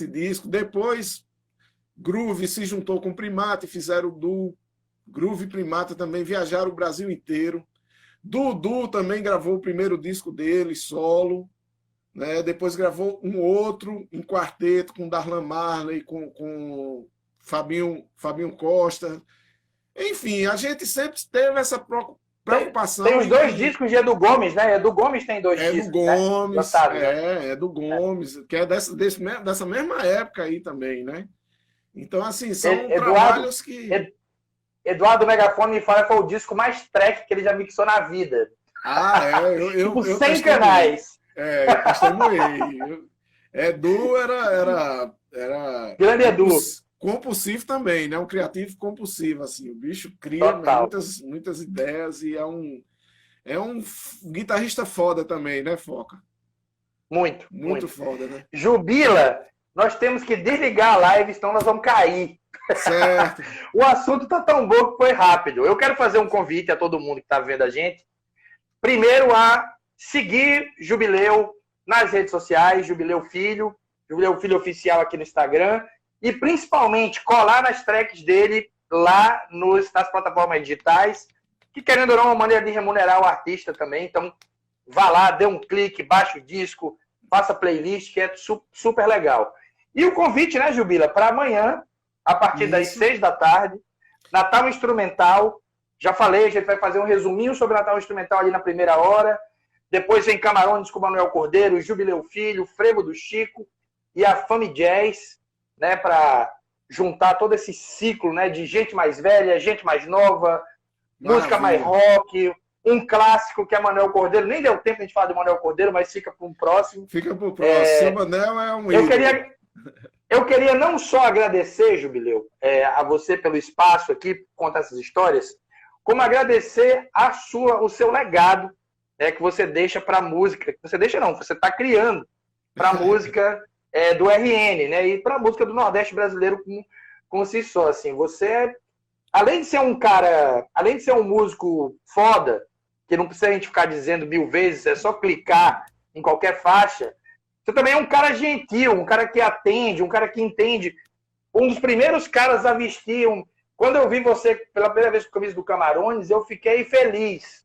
disco. Depois, Groove se juntou com Primata e fizeram o duo. Groove e Primata também viajaram o Brasil inteiro. Dudu também gravou o primeiro disco dele, solo, né? Depois gravou um outro em quarteto com Darlan Marley, com Fabinho Costa. Enfim, a gente sempre teve essa preocupação. Tem os dois discos de Edu Gomes, né? Edu Gomes tem dois discos. Gomes, né? Edu Gomes, que é dessa mesma época aí também, né? Então, assim, são trabalhos que... Eduardo Megafone me fala que foi o disco mais track que ele já mixou na vida. Eu 100 canais. Eu testemunhei. Edu era grande Edu. Compulsivo também, né? Um criativo compulsivo, assim. O bicho cria muitas ideias e é um guitarrista foda também, né, Foca? Muito foda, né? Jubila, nós temos que desligar a live, senão nós vamos cair. Certo. O assunto tá tão bom que foi rápido. Eu quero fazer um convite a todo mundo que está vendo a gente. Primeiro, a seguir Jubileu nas redes sociais, Jubileu Filho Oficial aqui no Instagram, e principalmente colar nas tracks dele lá nas plataformas digitais, que, querendo ou não, é uma maneira de remunerar o artista também. Então, vá lá, dê um clique, baixe o disco, faça playlist, que é super legal. E o convite, né, Jubila, para amanhã, a partir das 6 da tarde, Natal Instrumental. Já falei, a gente vai fazer um resuminho sobre Natal Instrumental ali na primeira hora. Depois vem Camarões com Manuel Cordeiro, Jubileu Filho, Frevo do Chico e a Fame Jazz, né, para juntar todo esse ciclo, né, de gente mais velha, gente mais nova, música mais rock, um clássico que é Manuel Cordeiro. Nem deu tempo de falar de Manuel Cordeiro, mas fica para um próximo. Fica para o próximo. Seu Manel é um ídolo. Eu queria não só agradecer, Jubileu, a você pelo espaço aqui, contar essas histórias, como agradecer o seu legado né, que você deixa para a música. Você deixa não, você está criando para a música do RN, né? E para a música do Nordeste brasileiro como si só. Assim, você, além de ser um cara, além de ser um músico foda, que não precisa a gente ficar dizendo 1000 vezes, é só clicar em qualquer faixa, você também é um cara gentil, um cara que atende, um cara que entende. Um dos primeiros caras a vestir. Quando eu vi você pela primeira vez com a camisa do Camarões, eu fiquei feliz.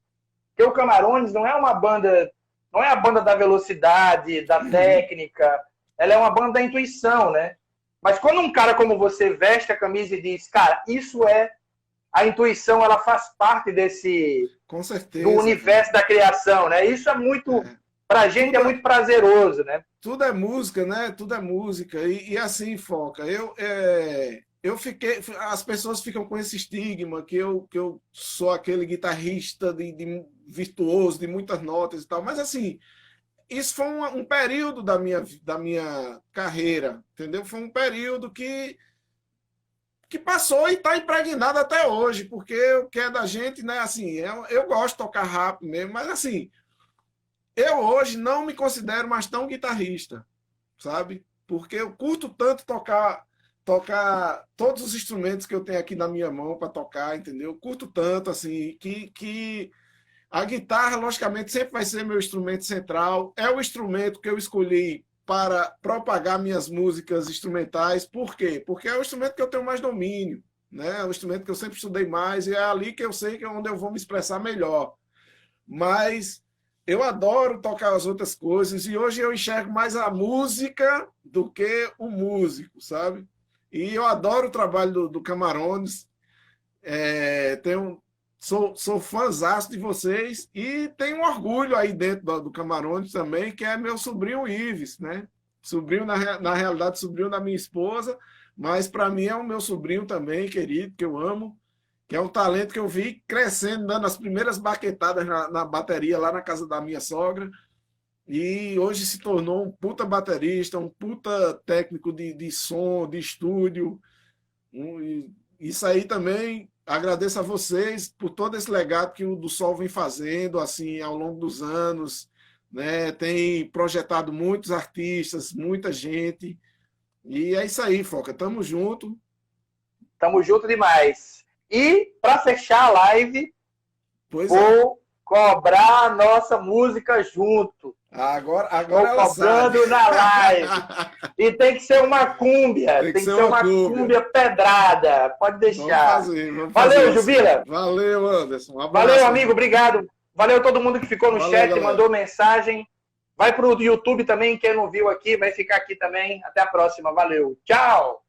Porque o Camarões não é uma banda, não é a banda da velocidade, da técnica, ela é uma banda da intuição, né? Mas quando um cara como você veste a camisa e diz, cara, isso é a intuição, ela faz parte Com certeza, do universo da criação, né? Isso é muito, pra gente é muito prazeroso, né? Tudo é música, né? Tudo é música. E assim, Foca, eu fiquei. As pessoas ficam com esse estigma que eu sou aquele guitarrista de virtuoso, de muitas notas e tal. Mas assim, isso foi um período da minha carreira, entendeu? Foi um período que passou e está impregnado até hoje, porque o que é da gente, né? Assim, eu gosto de tocar rap mesmo, mas assim. Eu hoje não me considero mais tão guitarrista, sabe? Porque eu curto tanto tocar todos os instrumentos que eu tenho aqui na minha mão para tocar, entendeu? Eu curto tanto, assim, que a guitarra, logicamente, sempre vai ser meu instrumento central. É o instrumento que eu escolhi para propagar minhas músicas instrumentais. Por quê? Porque é o instrumento que eu tenho mais domínio, né? É o instrumento que eu sempre estudei mais e é ali que eu sei que é onde eu vou me expressar melhor. Mas eu adoro tocar as outras coisas e hoje eu enxergo mais a música do que o músico, sabe? E eu adoro o trabalho do Camarões. Sou fãzaço de vocês e tenho um orgulho aí dentro do Camarões também, que é meu sobrinho Ives, né? Sobrinho, na realidade, sobrinho da minha esposa, mas para mim é o meu sobrinho também, querido, que eu amo. Que é um talento que eu vi crescendo, dando as primeiras baquetadas na bateria lá na casa da minha sogra. E hoje se tornou um puta baterista, um puta técnico de som, de estúdio. Isso aí também agradeço a vocês por todo esse legado que o do Sol vem fazendo assim ao longo dos anos, né? Tem projetado muitos artistas, muita gente. E é isso aí, Foca. Tamo junto. Tamo junto demais. E, para fechar a live, vou cobrar a nossa música junto. Agora Estou cobrando na live. E tem que ser uma cúmbia. Tem que ser uma cúmbia pedrada. Pode deixar. Vamos fazer Valeu, Jubila. Valeu, Anderson. Um abraço, valeu, amigo. Obrigado. Valeu todo mundo que ficou no chat, galera. mandou mensagem. Vai para o YouTube também. Quem não viu aqui, vai ficar aqui também. Até a próxima. Valeu. Tchau.